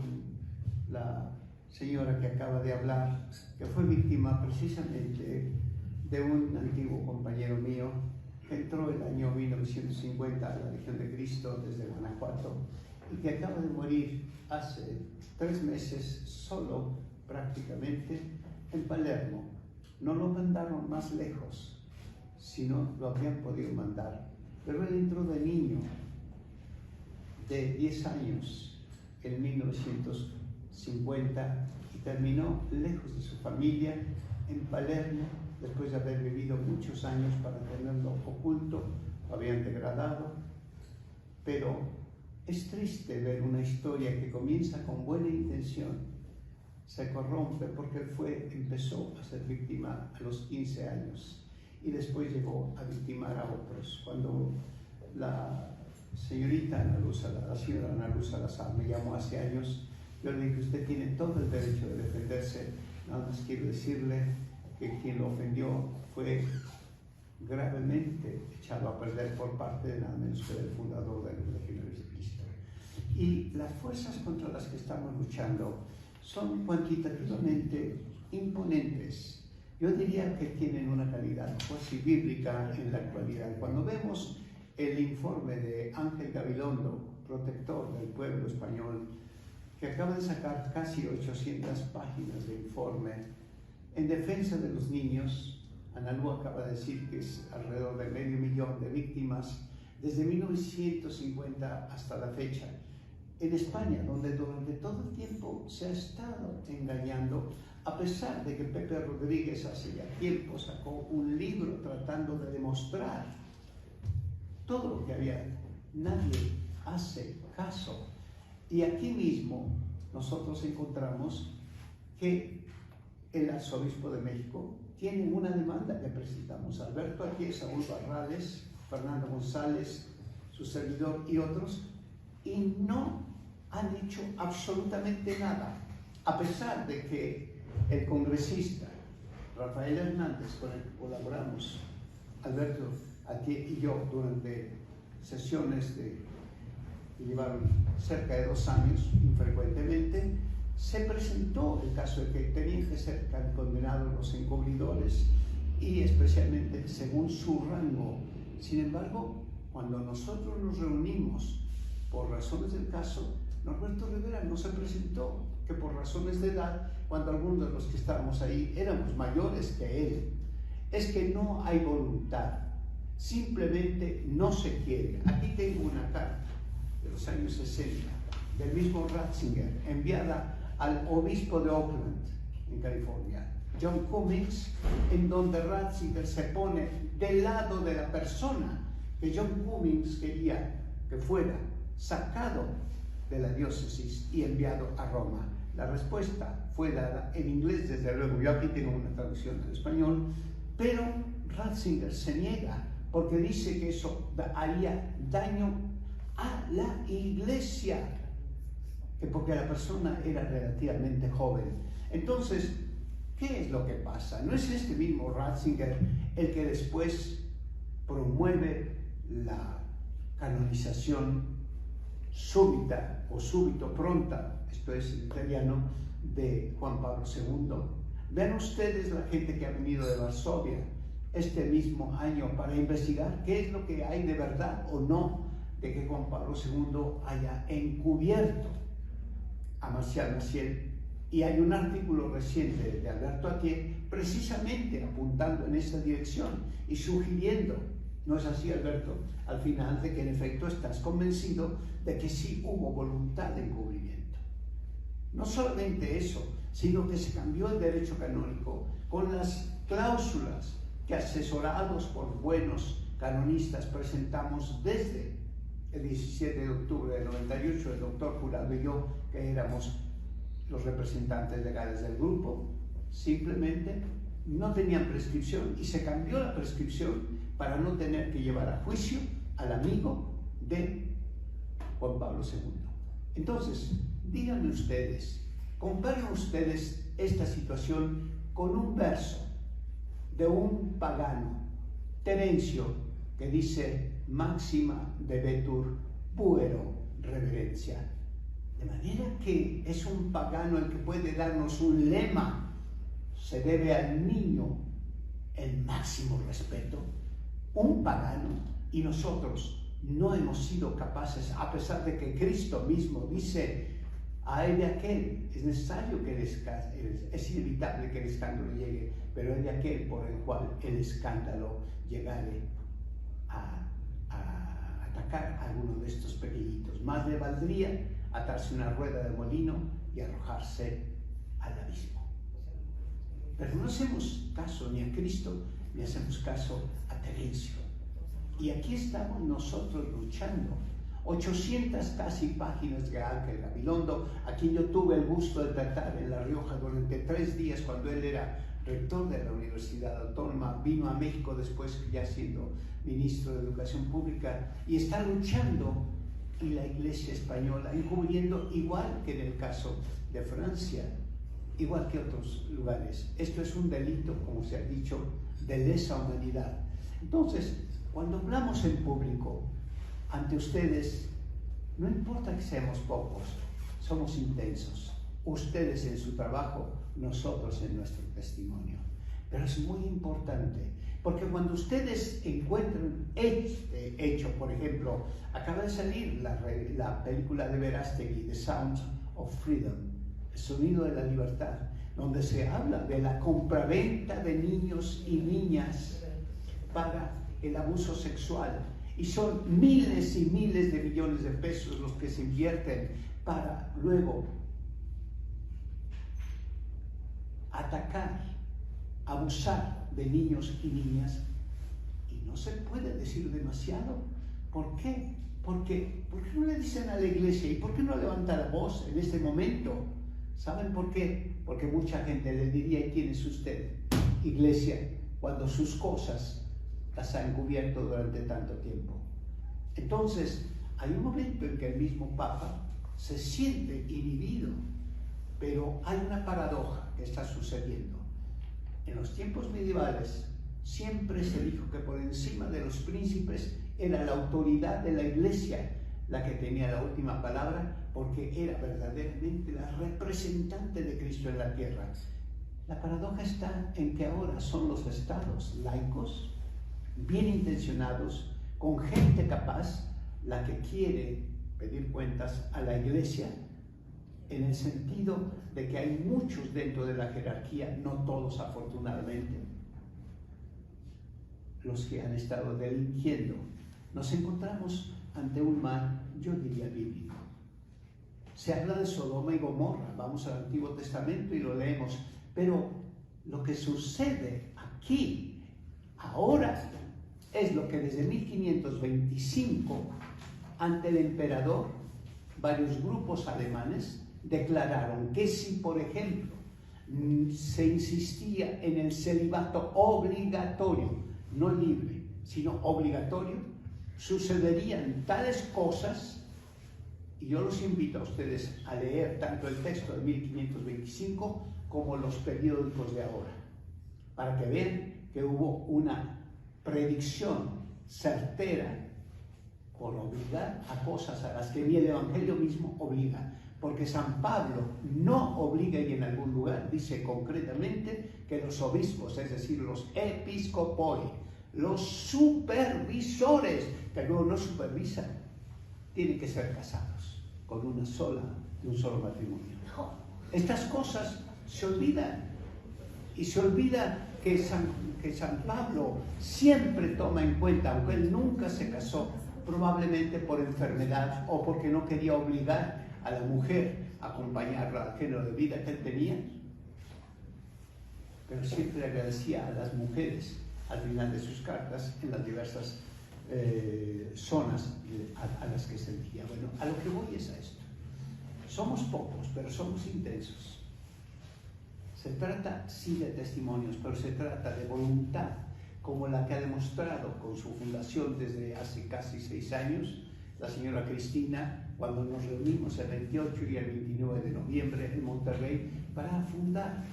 la señora que acaba de hablar, que fue víctima precisamente de un antiguo compañero mío que entró el año 1950 a la Legión de Cristo desde Guanajuato y que acaba de morir hace 3 meses solo prácticamente en Palermo. No lo mandaron más lejos, sino lo habían podido mandar. Pero él entró de niño, de 10 años, en 1950 y terminó lejos de su familia en Palermo, después de haber vivido muchos años para tenerlo oculto, lo habían degradado. Pero es triste ver una historia que comienza con buena intención, se corrompe porque él empezó a ser víctima a los 15 años y después llegó a victimar a otros. Cuando la señorita Ana Luz, la señora Ana Luz Salazar me llamó hace años, yo le dije: usted tiene todo el derecho de defenderse, nada más quiero decirle que quien lo ofendió fue gravemente echado a perder por parte de nada menos que del fundador de los Legionarios de Cristo. Y las fuerzas contra las que estamos luchando son cuantitativamente imponentes. Yo diría que tienen una calidad cuasi bíblica en la actualidad. Cuando vemos el informe de Ángel Gabilondo, protector del pueblo español, que acaba de sacar casi 800 páginas de informe en defensa de los niños. Analu acaba de decir que es alrededor de 500.000 de víctimas desde 1950 hasta la fecha. en España, donde durante todo el tiempo se ha estado engañando, a pesar de que Pepe Rodríguez hace ya tiempo sacó un libro tratando de demostrar todo lo que había. Nadie hace caso. Y aquí mismo nosotros encontramos que el arzobispo de México tiene una demanda que presentamos. Alberto aquí, Saúl Barrales, Fernando González, su servidor y otros, y no han hecho absolutamente nada, a pesar de que el congresista Rafael Hernández, con el que colaboramos, Alberto aquí y yo, durante sesiones que llevaron cerca de 2 años, infrecuentemente, se presentó el caso de que tenían que ser condenados los encubridores y especialmente según su rango. Sin embargo, cuando nosotros nos reunimos por razones del caso, Norberto Rivera no se presentó, que por razones de edad, cuando algunos de los que estábamos ahí éramos mayores que él. Es que no hay voluntad, simplemente no se quiere. Aquí tengo una carta de los años 60 del mismo Ratzinger, enviada al obispo de Oakland, en California, John Cummings, en donde Ratzinger se pone del lado de la persona que John Cummings quería que fuera sacado de la diócesis y enviado a Roma. La respuesta fue dada en inglés, desde luego, yo aquí tengo una traducción en español, pero Ratzinger se niega porque dice que eso haría daño a la iglesia, que porque la persona era relativamente joven. Entonces, ¿qué es lo que pasa? ¿No es este mismo Ratzinger el que después promueve la canonización súbita o súbito pronta, esto es en italiano, de Juan Pablo II? Vean ustedes la gente que ha venido de Varsovia este mismo año para investigar qué es lo que hay de verdad o no de que Juan Pablo II haya encubierto a Marcial Maciel. Y hay un artículo reciente de Alberto Atié precisamente apuntando en esa dirección y sugiriendo, ¿no es así, Alberto?, al final, de que en efecto estás convencido de que sí hubo voluntad de encubrimiento. No solamente eso, sino que se cambió el derecho canónico con las cláusulas que, asesorados por buenos canonistas, presentamos desde el 17 de octubre del 98, el doctor Jurado y yo, que éramos los representantes legales del grupo. Simplemente no tenían prescripción y se cambió la prescripción para no tener que llevar a juicio al amigo de Juan Pablo II. Entonces, díganme ustedes, comparen ustedes esta situación con un verso de un pagano, Terencio, que dice: máxima debetur puero reverencia. De manera que es un pagano el que puede darnos un lema: se debe al niño el máximo respeto. Un pagano, y nosotros no hemos sido capaces, a pesar de que Cristo mismo dice: a él de aquel es necesario que es inevitable que el escándalo llegue, pero es de aquel por el cual el escándalo llegare a atacar a alguno de estos pequeñitos. Más le valdría atarse una rueda de molino y arrojarse al abismo. Pero no hacemos caso ni a Cristo, ni hacemos caso a Terencio. Y aquí estamos nosotros luchando. 800 casi páginas de Ángel Gabilondo, a quien yo tuve el gusto de tratar en La Rioja durante 3 días cuando él era rector de la Universidad Autónoma, vino a México después, ya siendo ministro de Educación Pública, y está luchando, y la Iglesia española encubriendo, igual que en el caso de Francia, igual que otros lugares. Esto es un delito, como se ha dicho, de lesa humanidad. Entonces, cuando hablamos en público ante ustedes, no importa que seamos pocos, somos intensos. Ustedes en su trabajo, nosotros en nuestro testimonio. Pero es muy importante, porque cuando ustedes encuentran este hecho, por ejemplo, acaba de salir la película de Verástegui, The Sound of Freedom, el sonido de la libertad, donde se habla de la compraventa de niños y niñas para el abuso sexual. Y son miles y miles de millones de pesos los que se invierten para luego atacar, abusar de niños y niñas. Y no se puede decir demasiado. ¿Por qué? ¿Por qué no le dicen a la iglesia? ¿Y por qué no levanta la voz en este momento? ¿Saben por qué? Porque mucha gente le diría: ¿y quién es usted, iglesia, cuando sus cosas las ha encubierto durante tanto tiempo? Entonces, hay un momento en que el mismo Papa se siente inhibido, pero hay una paradoja que está sucediendo. En los tiempos medievales siempre se dijo que por encima de los príncipes era la autoridad de la iglesia la que tenía la última palabra, porque era verdaderamente la representante de Cristo en la tierra. La paradoja está en que ahora son los estados laicos, bien intencionados, con gente capaz, la que quiere pedir cuentas a la iglesia, en el sentido de que hay muchos dentro de la jerarquía, no todos afortunadamente, los que han estado delinquiendo. Nos encontramos ante un mal, yo diría, bíblico. Se habla de Sodoma y Gomorra, vamos al Antiguo Testamento y lo leemos, pero lo que sucede aquí, ahora, es lo que desde 1525, ante el emperador, varios grupos alemanes declararon que si, por ejemplo, se insistía en el celibato obligatorio, no libre, sino obligatorio, sucederían tales cosas. Y yo los invito a ustedes a leer tanto el texto de 1525 como los periódicos de ahora, para que vean que hubo una predicción certera por obligar a cosas a las que ni el Evangelio mismo obliga. Porque San Pablo no obliga, y en algún lugar dice concretamente que los obispos, es decir, los episcopoi, los supervisores, que luego no supervisan, tienen que ser casados con de un solo matrimonio. Estas cosas se olvidan, y se olvida que San Pablo siempre toma en cuenta, aunque él nunca se casó, probablemente por enfermedad o porque no quería obligar a la mujer a acompañarlo al género de vida que él tenía, pero siempre agradecía a las mujeres al final de sus cartas en las diversas zonas a las que sentía. Bueno, a lo que voy es a esto. Somos pocos, pero somos intensos. Se trata sí de testimonios, pero se trata de voluntad, como la que ha demostrado con su fundación desde hace casi 6 años la señora Cristina, cuando nos reunimos el 28 y el 29 de noviembre en Monterrey para fundar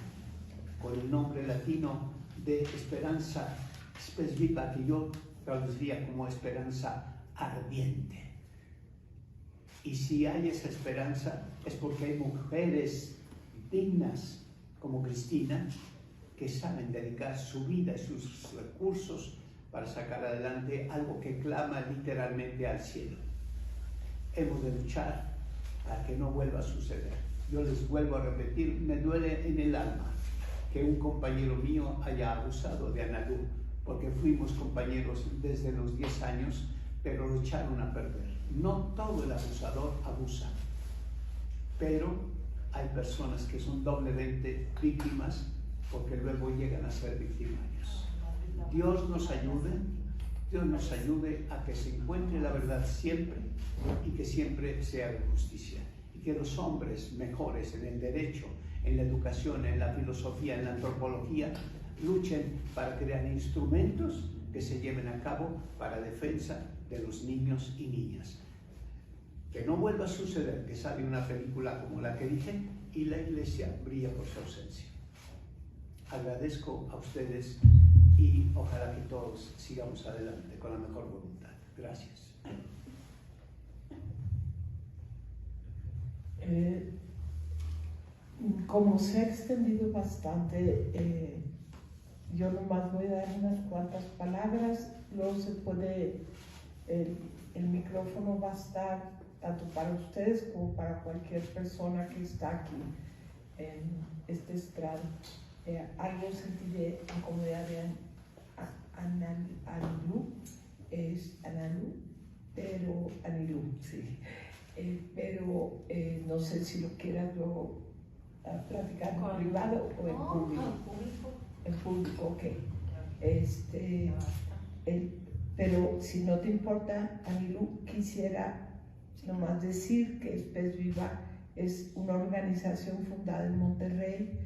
con el nombre latino de Esperanza Spes Viva, que yo traduciría como esperanza ardiente. Y si hay esa esperanza es porque hay mujeres dignas como Cristina que saben dedicar su vida y sus recursos para sacar adelante algo que clama literalmente al cielo. Hemos de luchar para que no vuelva a suceder. Yo les vuelvo a repetir, me duele en el alma que un compañero mío haya abusado de Analu, porque fuimos compañeros desde los 10 años, pero lo echaron a perder. No todo el abusador abusa, pero hay personas que son doblemente víctimas porque luego llegan a ser victimarios. Dios nos ayude a que se encuentre la verdad siempre y que siempre se haga justicia. Y que los hombres mejores en el derecho, en la educación, en la filosofía, en la antropología, luchen para crear instrumentos que se lleven a cabo para defensa de los niños y niñas. Que no vuelva a suceder que sale una película como la que dije y la iglesia brilla por su ausencia. Agradezco a ustedes y ojalá que todos sigamos adelante con la mejor voluntad. Gracias.
Como se ha extendido bastante, yo nomás voy a dar unas cuantas palabras, luego se puede, el micrófono va a estar tanto para ustedes como para cualquier persona que está aquí en este estrado. Algo sentiré en comunidad de Analu, es Analu, pero Anilú, sí. pero no sé si lo quieras luego platicar en privado o en público. En público, ok. Pero si no te importa, Anilu, quisiera nomás decir que Espes Viva es una organización fundada en Monterrey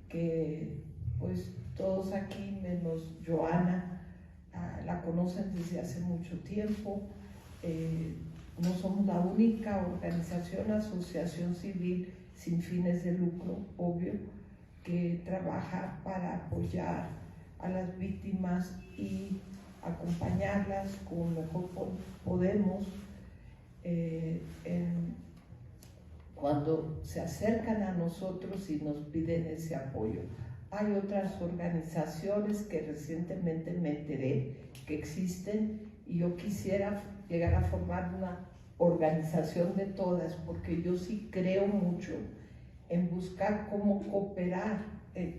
que pues todos aquí menos Joana la conocen desde hace mucho tiempo. No somos la única organización, asociación civil sin fines de lucro, obvio, que trabaja para apoyar a las víctimas y acompañarlas como mejor podemos cuando se acercan a nosotros y nos piden ese apoyo. Hay otras organizaciones que recientemente me enteré que existen y yo quisiera llegar a formar una organización de todas, porque yo sí creo mucho en buscar cómo cooperar,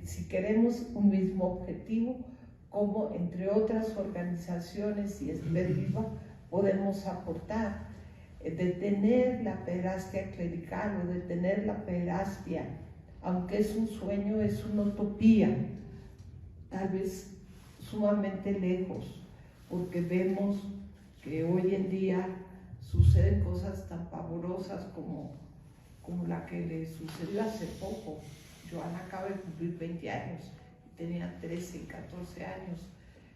si queremos un mismo objetivo, cómo entre otras organizaciones y Espes Viva podemos aportar, detener la pederastia clerical o detener la pederastia, aunque es un sueño, es una utopía, tal vez sumamente lejos, porque vemos que hoy en día suceden cosas tan pavorosas como la que le sucedió hace poco. Joana acaba de cumplir 20 años, tenía 13 y 14 años.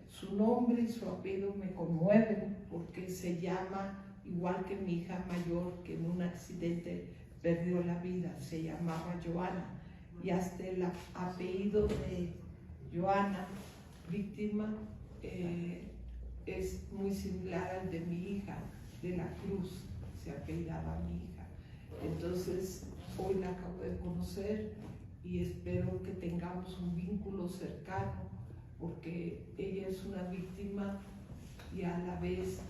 Su nombre y su apellido me conmueven porque se llama igual que mi hija mayor, que en un accidente perdió la vida, se llamaba Joana, y hasta el apellido de Joana, víctima, es muy similar al de mi hija, de la Cruz, se apellidaba mi hija. Entonces, hoy la acabo de conocer y espero que tengamos un vínculo cercano, porque ella es una víctima y a la vez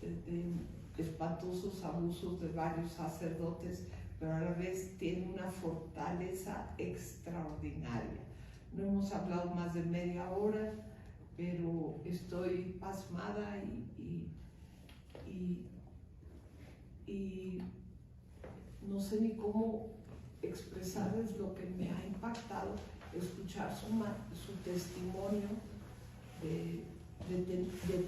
de espantosos abusos de varios sacerdotes, pero a la vez tiene una fortaleza extraordinaria. No hemos hablado más de media hora, pero estoy pasmada y no sé ni cómo expresarles lo que me ha impactado escuchar su testimonio de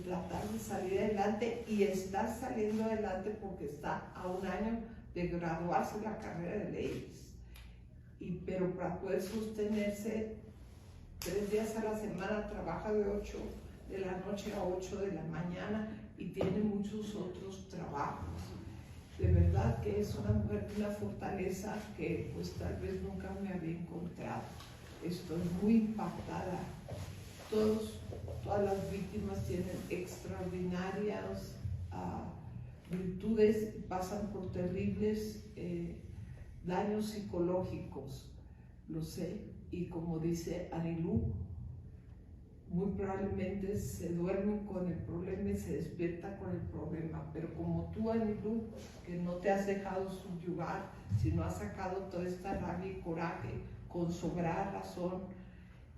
tratar de salir adelante y estar saliendo adelante porque está a un año de graduarse en la carrera de leyes. Pero para poder sostenerse 3 días a la semana, trabaja de 8 de la noche a 8 de la mañana y tiene muchos otros trabajos. De verdad que es una mujer de una fortaleza que pues tal vez nunca me había encontrado. Estoy muy impactada. Todas las víctimas tienen extraordinarias virtudes y pasan por terribles daños psicológicos, lo sé, y como dice Anilu, muy probablemente se duermen con el problema y se despierta con el problema, pero como tú, Anilu, que no te has dejado subyugar, sino has sacado toda esta rabia y coraje con sobrada razón,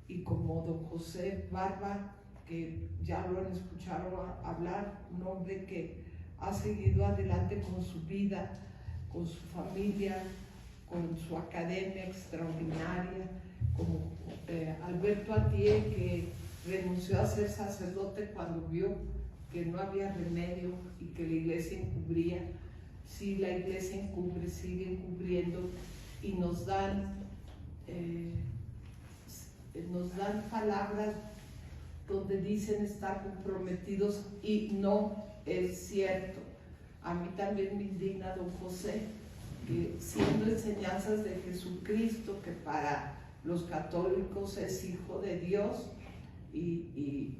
y como don José Barba, que ya lo han escuchado hablar, un hombre que ha seguido adelante con su vida, con su familia, con su academia extraordinaria, como Alberto Atié, que renunció a ser sacerdote cuando vio que no había remedio y que la iglesia encubría. Sí, la iglesia encubre, sigue encubriendo y nos dan palabras donde dicen estar comprometidos y no es cierto. A mí también me indigna don José, que siendo enseñanzas de Jesucristo, que para los católicos es Hijo de Dios y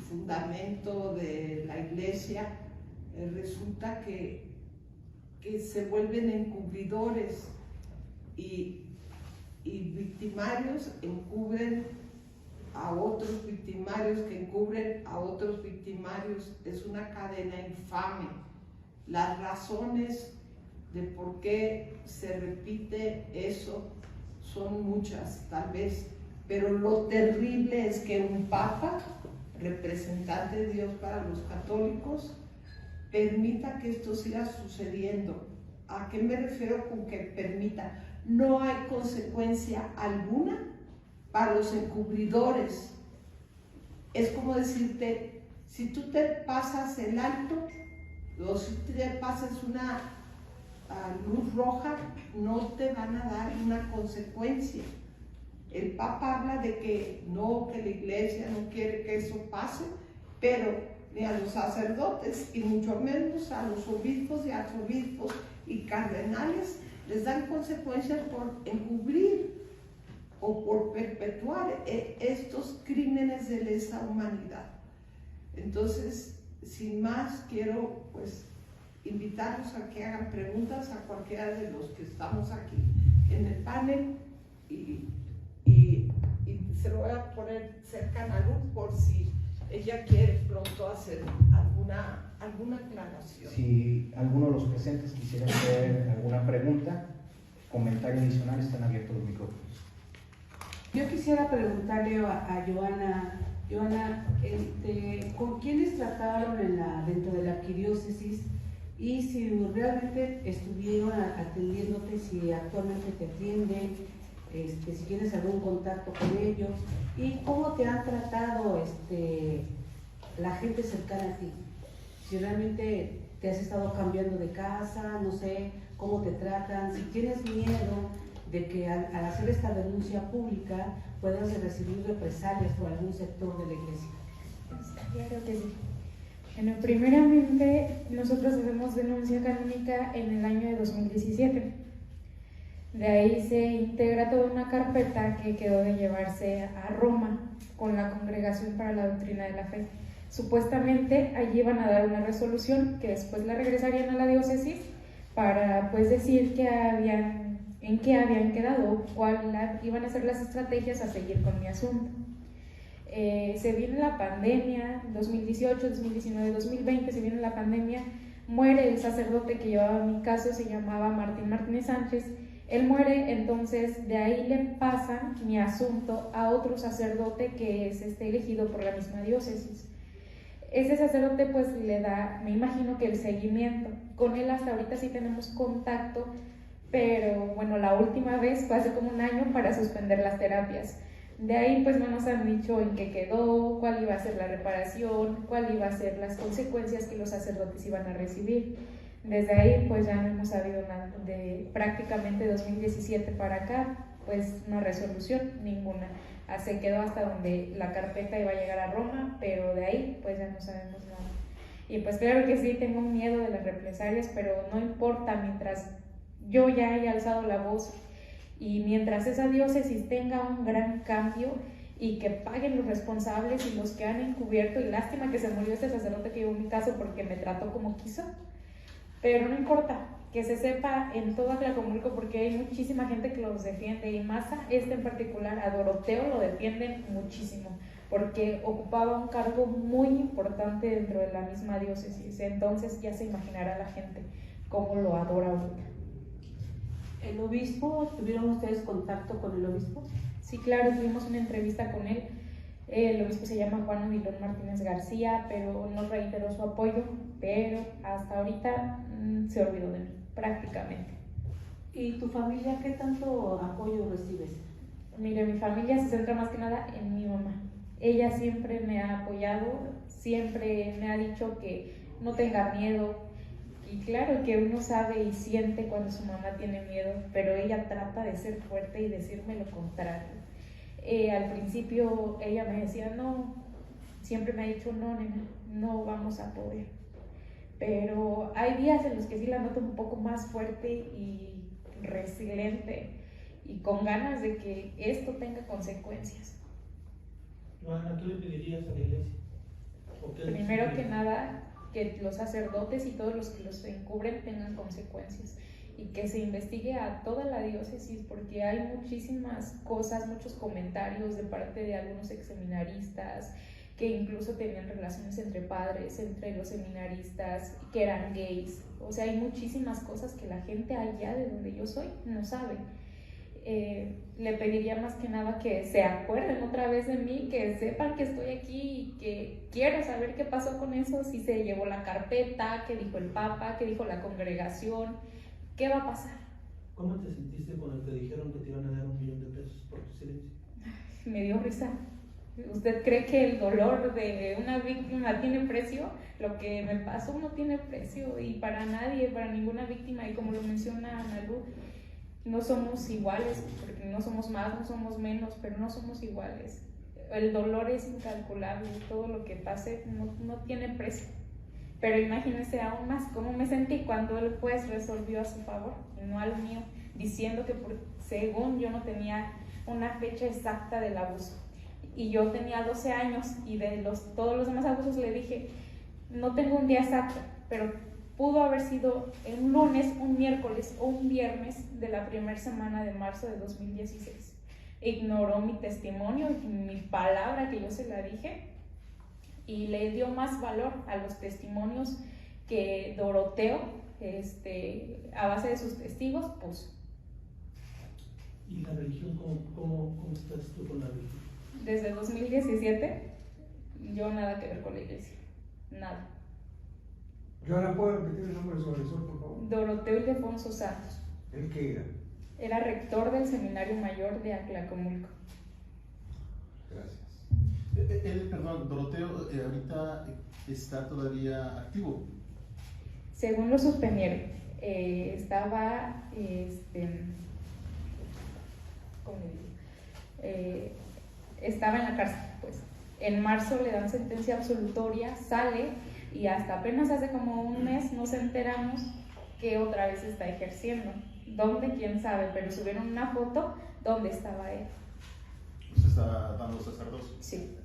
fundamento de la iglesia, resulta que se vuelven encubridores y victimarios encubren a otros victimarios que encubren a otros victimarios. Es una cadena infame. Las razones de por qué se repite eso son muchas, tal vez, pero lo terrible es que un papa, representante de Dios para los católicos, permita que esto siga sucediendo. ¿A qué me refiero con que permita? No hay consecuencia alguna para los encubridores. Es como decirte, si tú te pasas el alto o si te pasas una luz roja, no te van a dar una consecuencia. El Papa habla de que no, que la Iglesia no quiere que eso pase, pero ni a los sacerdotes y mucho menos a los obispos y arzobispos y cardenales les dan consecuencias por encubrir o por perpetuar estos crímenes de lesa humanidad. Entonces, sin más, quiero pues invitarlos a que hagan preguntas a cualquiera de los que estamos aquí en el panel y se lo voy a poner cerca a Luz por si ella quiere pronto hacer alguna aclaración.
Si alguno de los presentes quisiera hacer alguna pregunta, comentario adicional, están abiertos los micrófonos.
Yo quisiera preguntarle a Joana, ¿con quiénes trataron dentro de la arquidiócesis y si realmente estuvieron atendiéndote, si actualmente te atienden, si tienes algún contacto con ellos y cómo te han tratado la gente cercana a ti? Si realmente te has estado cambiando de casa, no sé cómo te tratan, si tienes miedo de que al hacer esta denuncia pública puedas recibir represalias por algún sector de la iglesia.
Claro que sí. Bueno, primeramente nosotros hacemos denuncia canónica en el año de 2017. De ahí se integra toda una carpeta que quedó de llevarse a Roma con la Congregación para la Doctrina de la Fe. Supuestamente allí iban a dar una resolución que después la regresarían a la diócesis para pues decir en qué habían quedado, iban a ser las estrategias a seguir con mi asunto. Se viene la pandemia, 2018, 2019, 2020, se viene la pandemia, muere el sacerdote que llevaba mi caso, se llamaba Martín Martínez Sánchez. Él muere, entonces de ahí le pasan mi asunto a otro sacerdote que es elegido por la misma diócesis. Ese sacerdote pues le da, me imagino que el seguimiento. Con él hasta ahorita sí tenemos contacto, pero bueno, la última vez fue hace como un año para suspender las terapias. De ahí pues no nos han dicho en qué quedó, cuál iba a ser la reparación, cuál iba a ser las consecuencias que los sacerdotes iban a recibir. Desde ahí pues ya no hemos sabido nada, de prácticamente 2017 para acá, pues una resolución, ninguna. Se quedó hasta donde la carpeta iba a llegar a Roma, pero de ahí pues ya no sabemos nada. Y pues claro que sí, tengo miedo de las represalias, pero no importa, mientras yo ya haya alzado la voz y mientras esa diócesis tenga un gran cambio y que paguen los responsables y los que han encubierto, y lástima que se murió este sacerdote que llevó mi caso porque me trató como quiso, pero no importa, que se sepa en todo Tlacomulco porque hay muchísima gente que los defiende y más a en particular, a Doroteo lo defienden muchísimo porque ocupaba un cargo muy importante dentro de la misma diócesis, entonces ya se imaginará la gente cómo lo adora ahorita.
¿El obispo, tuvieron ustedes contacto con el obispo?
Sí, claro, tuvimos una entrevista con él. El obispo se llama Juan Odilon Martínez García, pero nos reiteró su apoyo, pero hasta ahorita se olvidó de mí, prácticamente.
¿Y tu familia qué tanto apoyo recibes?
Mire, mi familia se centra más que nada en mi mamá. Ella siempre me ha apoyado, siempre me ha dicho que no tenga miedo. Y claro que uno sabe y siente cuando su mamá tiene miedo, pero ella trata de ser fuerte y decirme lo contrario. Al principio ella me decía no, siempre me ha dicho no, nena, no vamos a poder. Pero hay días en los que sí la noto un poco más fuerte y resiliente y con ganas de que esto tenga consecuencias.
Joana, ¿qué le pedirías a la iglesia?
Primero que nada, que los sacerdotes y todos los que los encubren tengan consecuencias y que se investigue a toda la diócesis porque hay muchísimas cosas, muchos comentarios de parte de algunos exseminaristas que incluso tenían relaciones entre padres, entre los seminaristas, que eran gays. O sea, hay muchísimas cosas que la gente allá de donde yo soy no sabe. Le pediría más que nada que se acuerden otra vez de mí, que sepan que estoy aquí y que quiero saber qué pasó con eso, si se llevó la carpeta, qué dijo el Papa, qué dijo la congregación, ¿qué va a pasar?
¿Cómo te sentiste cuando te dijeron que te iban a dar $1,000,000 por tu silencio?
Me dio risa. ¿Usted cree que el dolor de una víctima tiene precio? Lo que me pasó no tiene precio, y para nadie, para ninguna víctima. Y como lo menciona Analu, no somos iguales, porque no somos más, no somos menos, pero no somos iguales. El dolor es incalculable, todo lo que pase no tiene precio. Pero imagínense aún más cómo me sentí cuando el juez resolvió a su favor y no al mío, diciendo que según yo no tenía una fecha exacta del abuso. Y yo tenía 12 años, y de todos los demás abusos le dije, no tengo un día exacto, pero pudo haber sido un lunes, un miércoles o un viernes de la primera semana de marzo de 2016. Ignoró mi testimonio y mi palabra que yo se la dije, y le dio más valor a los testimonios que Doroteo, a base de sus testigos, puso.
¿Y la religión? ¿Cómo estás tú con la religión?
Desde 2017, yo nada que ver con la iglesia, nada.
Joana, ¿puedo repetir el nombre de su agresor, por favor?
Doroteo Ildefonso Santos.
¿El qué era?
Era rector del Seminario Mayor de Atlacomulco.
Gracias.
Perdón, Doroteo, ahorita está todavía activo.
Según lo suspendieron, estaba, ¿cómo digo? Estaba en la cárcel, pues. En marzo le dan sentencia absolutoria, sale, y hasta apenas hace como un mes nos enteramos que otra vez está ejerciendo. ¿Dónde? ¿Quién sabe? Pero subieron una foto donde estaba él.
¿Usted está dando sacerdocio?
Sí.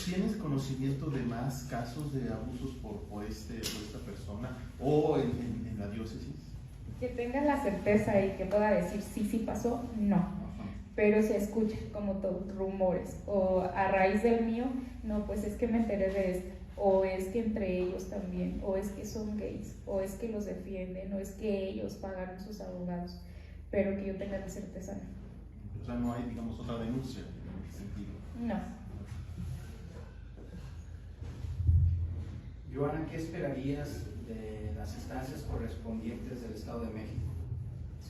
¿Tienes conocimiento de más casos de abusos por esta persona o en la diócesis?
Que tenga la certeza y que pueda decir sí pasó, no.
Ajá.
Pero se escucha como todos rumores, o a raíz del mío, no, pues es que me enteré de esto, o es que entre ellos también, o es que son gays, o es que los defienden, o es que ellos pagaron sus abogados, pero que yo tenga la certeza, no.
O sea, no hay, digamos, otra denuncia en ese sentido.
No.
Joana, ¿qué esperarías de las instancias correspondientes del Estado de México?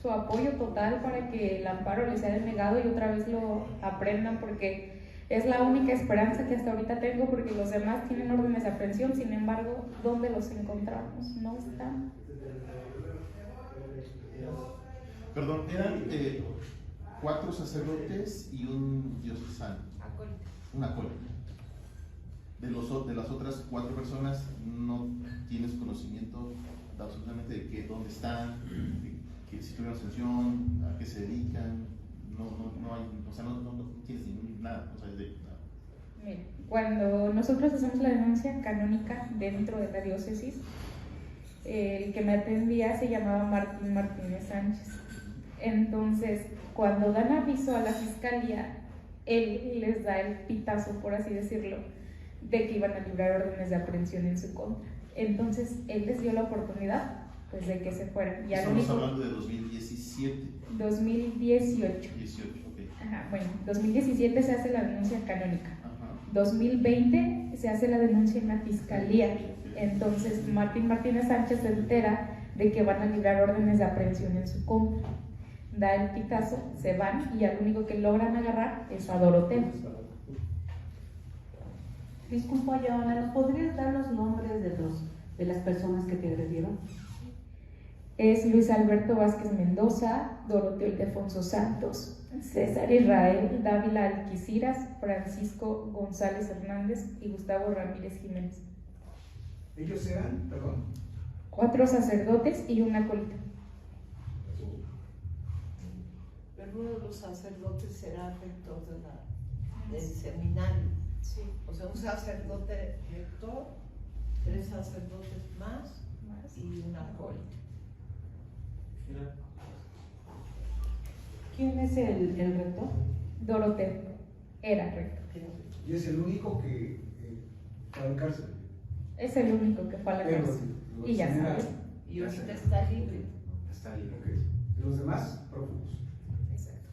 Su apoyo total para que el amparo les sea denegado y otra vez lo aprendan, porque es la única esperanza que hasta ahorita tengo, porque los demás tienen órdenes de aprehensión. Sin embargo, ¿dónde los encontramos? No están.
Perdón, eran 4 sacerdotes y un diocesano. Un acólito. De las otras 4 personas no tienes conocimiento absolutamente de dónde están, que si tuvieron ascensión, a qué se dedican. No hay, o sea, no tienes nada, o sea, de nada.
Mira, cuando nosotros hacemos la denuncia canónica dentro de la diócesis, el que me atendía se llamaba Martín Martínez Sánchez. Entonces, cuando dan aviso a la fiscalía, él les da el pitazo, por así decirlo, de que iban a librar órdenes de aprehensión en su contra. Entonces, él les dio la oportunidad, pues, de que se fueran. Ya
Estamos hablando de 2017.
2018.
18, ok.
Ajá, bueno, 2017 se hace la denuncia canónica.
Ajá.
2020 se hace la denuncia en la fiscalía. Entonces, Martín Martínez Sánchez se entera de que van a librar órdenes de aprehensión en su contra. Da el pitazo, se van, y al único que logran agarrar es a Doroteo.
Disculpa, Joana, ¿nos podrías dar los nombres de las personas que te agredieron?
Es Luis Alberto Vázquez Mendoza, Doroteo Ildefonso Santos, César Israel Dávila Alquiciras, Francisco González Hernández y Gustavo Ramírez Jiménez.
¿Ellos eran? Perdón.
4 sacerdotes y un acólito.
Pero uno de los sacerdotes era rector del seminario.
Sí.
O sea, un sacerdote rector, 3 sacerdotes más y un acólito.
¿Quién es el rector?
Doroteo era rector.
Y es el único que está en cárcel.
Es el único que fue a la
Pero
cárcel.
los
Y ya
seminarios.
sabe.
Y ahorita está libre.
Está libre.
Ok. ¿Y los demás? Prófugos.
Exacto.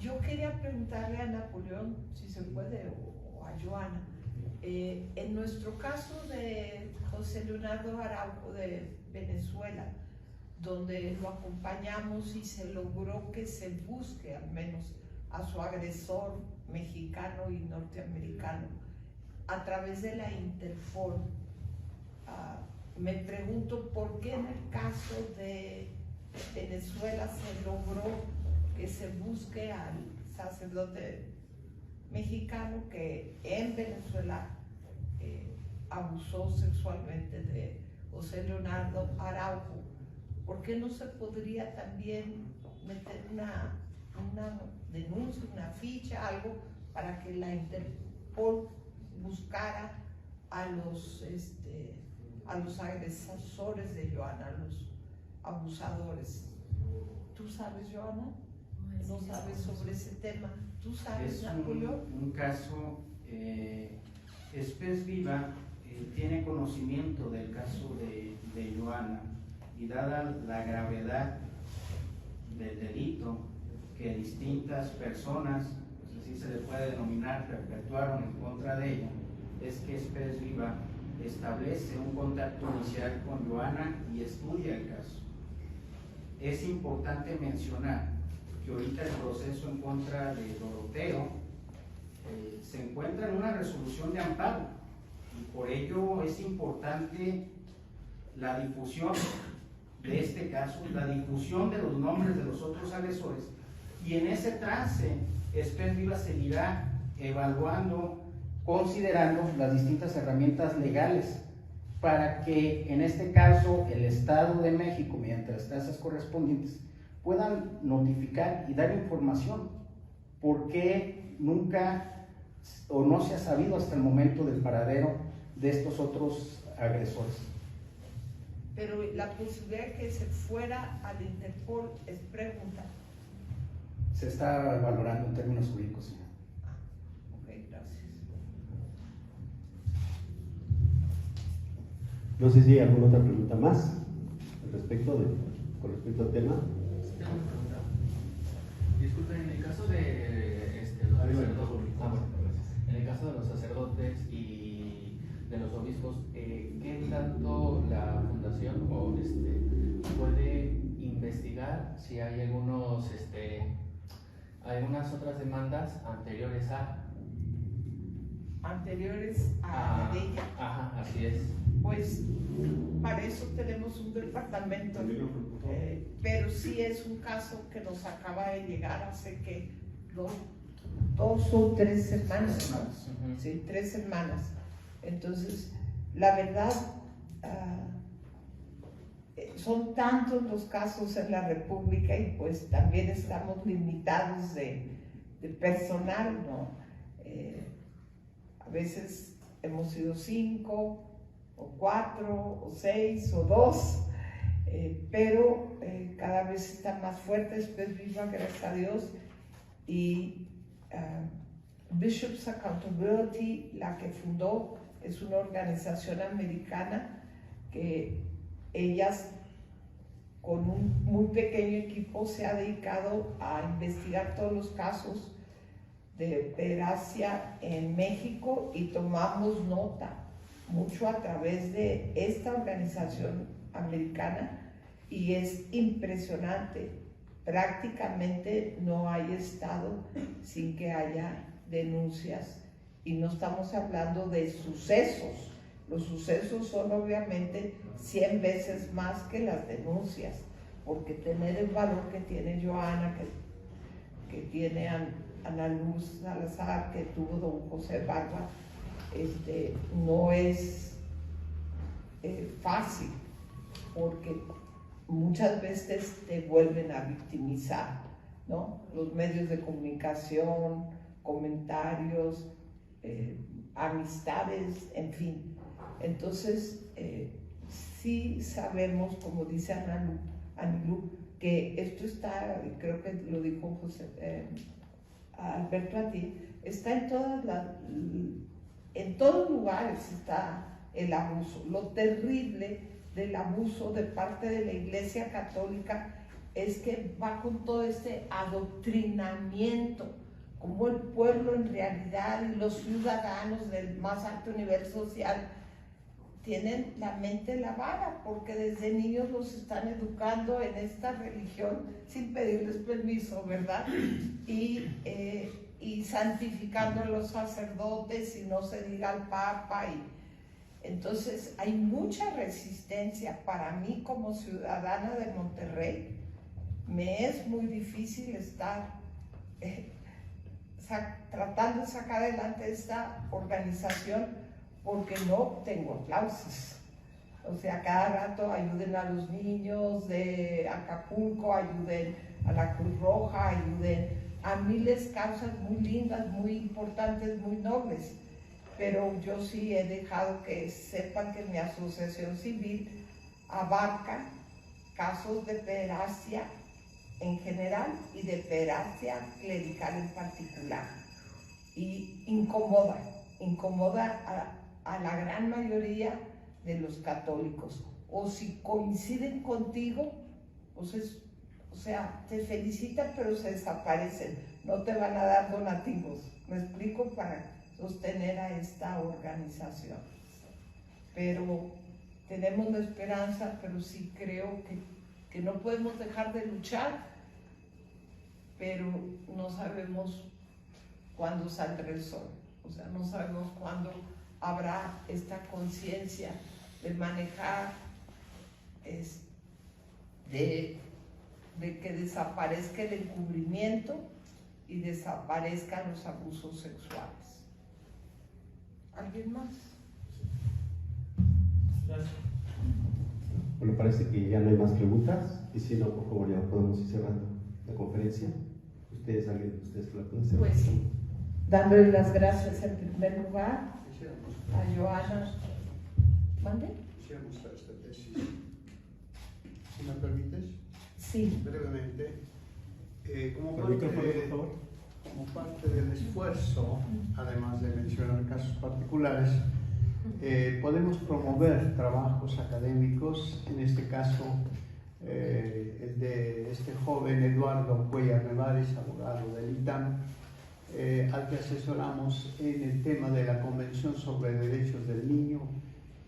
Yo quería preguntarle a Napoleón, si se puede, o a Joana. En nuestro caso de José Leonardo Araujo de Venezuela, donde lo acompañamos y se logró que se busque al menos a su agresor mexicano y norteamericano a través de la Interpol. Me pregunto por qué en el caso de Venezuela se logró que se busque al sacerdote mexicano que en Venezuela abusó sexualmente de José Leonardo Araujo. ¿Por qué no se podría también meter una denuncia, una ficha, algo para que la Interpol buscara a los agresores de Joana, a los abusadores? ¿Tú sabes, Joana? ¿No sabes sobre ese tema? ¿Tú sabes, Napoleón?
Un caso, Spes Viva tiene conocimiento del caso de Joana, y dada la gravedad del delito que distintas personas, pues así se le puede denominar, perpetuaron en contra de ella, es que Spes Viva establece un contacto inicial con Joana y estudia el caso. Es importante mencionar que ahorita el proceso en contra de Doroteo se encuentra en una resolución de amparo, y por ello es importante la difusión de este caso, la difusión de los nombres de los otros agresores, y en ese trance Spes Viva seguirá evaluando, considerando las distintas herramientas legales para que en este caso el Estado de México, mediante las tasas correspondientes, puedan notificar y dar información, porque nunca o no se ha sabido hasta el momento del paradero de estos otros agresores.
Pero la posibilidad de que se fuera al Interpol es pregunta.
Se está valorando en términos jurídicos, señor.
Ok, gracias.
No sé si hay alguna otra pregunta más con respecto al tema.
Tengo una pregunta. Disculpen, en el caso de los sacerdotes, en el caso de los sacerdotes y de los obispos, ¿qué tanto la fundación puede investigar si hay algunas otras demandas anteriores a
la de ella?
Ajá, así es.
Pues para eso tenemos un departamento, pero sí es un caso que nos acaba de llegar hace que dos o 3 semanas, ¿no? Sí, 3 semanas. Entonces, la verdad, son tantos los casos en la República y pues también estamos limitados de personal, ¿no? A veces hemos sido 5 o 4 o 6 o 2, pero cada vez está más fuerte Spes Viva, gracias a Dios, y Bishops Accountability, la que fundó, es una organización americana que ellas con un muy pequeño equipo se ha dedicado a investigar todos los casos de pederastia en México, y tomamos nota mucho a través de esta organización americana, y es impresionante. Prácticamente no hay estado sin que haya denuncias, y no estamos hablando de sucesos. Los sucesos son obviamente 100 veces más que las denuncias, porque tener el valor que tiene Joana, que tiene Ana Luz Salazar, que tuvo don José Barba, no es fácil, porque muchas veces te vuelven a victimizar, ¿no? Los medios de comunicación, comentarios, amistades, en fin. Entonces, sí sabemos, como dice Anilú, que esto está, creo que lo dijo Alberto a ti, está en todos lugares está el abuso. Lo terrible del abuso de parte de la Iglesia Católica es que va con todo este adoctrinamiento, como el pueblo en realidad y los ciudadanos del más alto nivel social tienen la mente lavada, porque desde niños los están educando en esta religión sin pedirles permiso, ¿verdad? Y santificando a los sacerdotes y no se diga al Papa. Entonces hay mucha resistencia. Para mí como ciudadana de Monterrey, me es muy difícil estar tratando de sacar adelante esta organización, porque no tengo aplausos. O sea, cada rato ayuden a los niños de Acapulco, ayuden a la Cruz Roja, ayuden a miles de causas muy lindas, muy importantes, muy nobles. Pero yo sí he dejado que sepan que mi asociación civil abarca casos de pederastia en general y de pederastia clerical en particular. Y incomoda a la gran mayoría de los católicos. O si coinciden contigo, pues o sea, te felicitan pero se desaparecen, no te van a dar donativos. ¿Me explico? Para sostener a esta organización. Pero tenemos la esperanza, pero sí creo que no podemos dejar de luchar, pero no sabemos cuándo saldrá el sol. O sea, no sabemos cuándo habrá esta conciencia de manejar, de que desaparezca el encubrimiento y desaparezcan los abusos sexuales. ¿Alguien más?
Gracias.
Bueno, parece que ya no hay más preguntas, y si no, por favor, ya podemos ir cerrando la conferencia. ¿Alguien de ustedes que la pueden cerrar?
Pues sí, dándole las gracias en primer lugar a Joana. ¿Mande?
Quisiera mostrar esta tesis. ¿Si me permites?
Sí.
Brevemente. Como parte del esfuerzo, además de mencionar casos particulares, podemos promover trabajos académicos, en este caso el de este joven Eduardo Cuellar Nevares, abogado del ITAM, al que asesoramos en el tema de la Convención sobre Derechos del Niño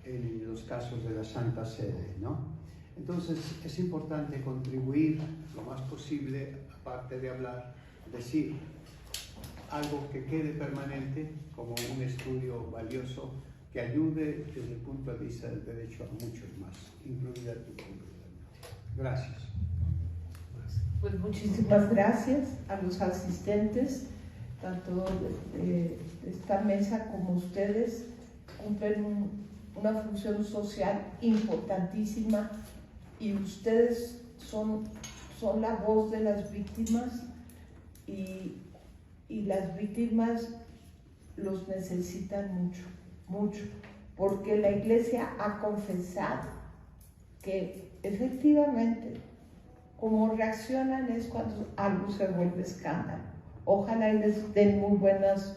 en los casos de la Santa Sede, ¿no? Entonces es importante contribuir lo más posible, aparte de hablar, decir algo que quede permanente como un estudio valioso que ayude desde el punto de vista del derecho a muchos más, incluida tu comunidad. Gracias.
Pues muchísimas gracias a los asistentes, tanto de esta mesa como ustedes cumplen una función social importantísima, y ustedes son la voz de las víctimas, y las víctimas los necesitan mucho, porque la Iglesia ha confesado que efectivamente como reaccionan es cuando algo se vuelve escándalo. Ojalá y les den muy buenos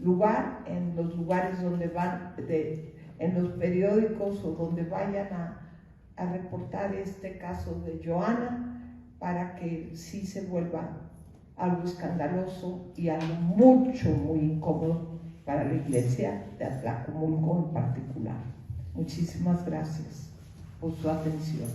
lugar en los lugares donde van, en los periódicos o donde vayan a reportar este caso de Joana, para que sí se vuelva algo escandaloso y algo muy incómodo para la Iglesia de Atlacomulco en particular. Muchísimas gracias por su atención.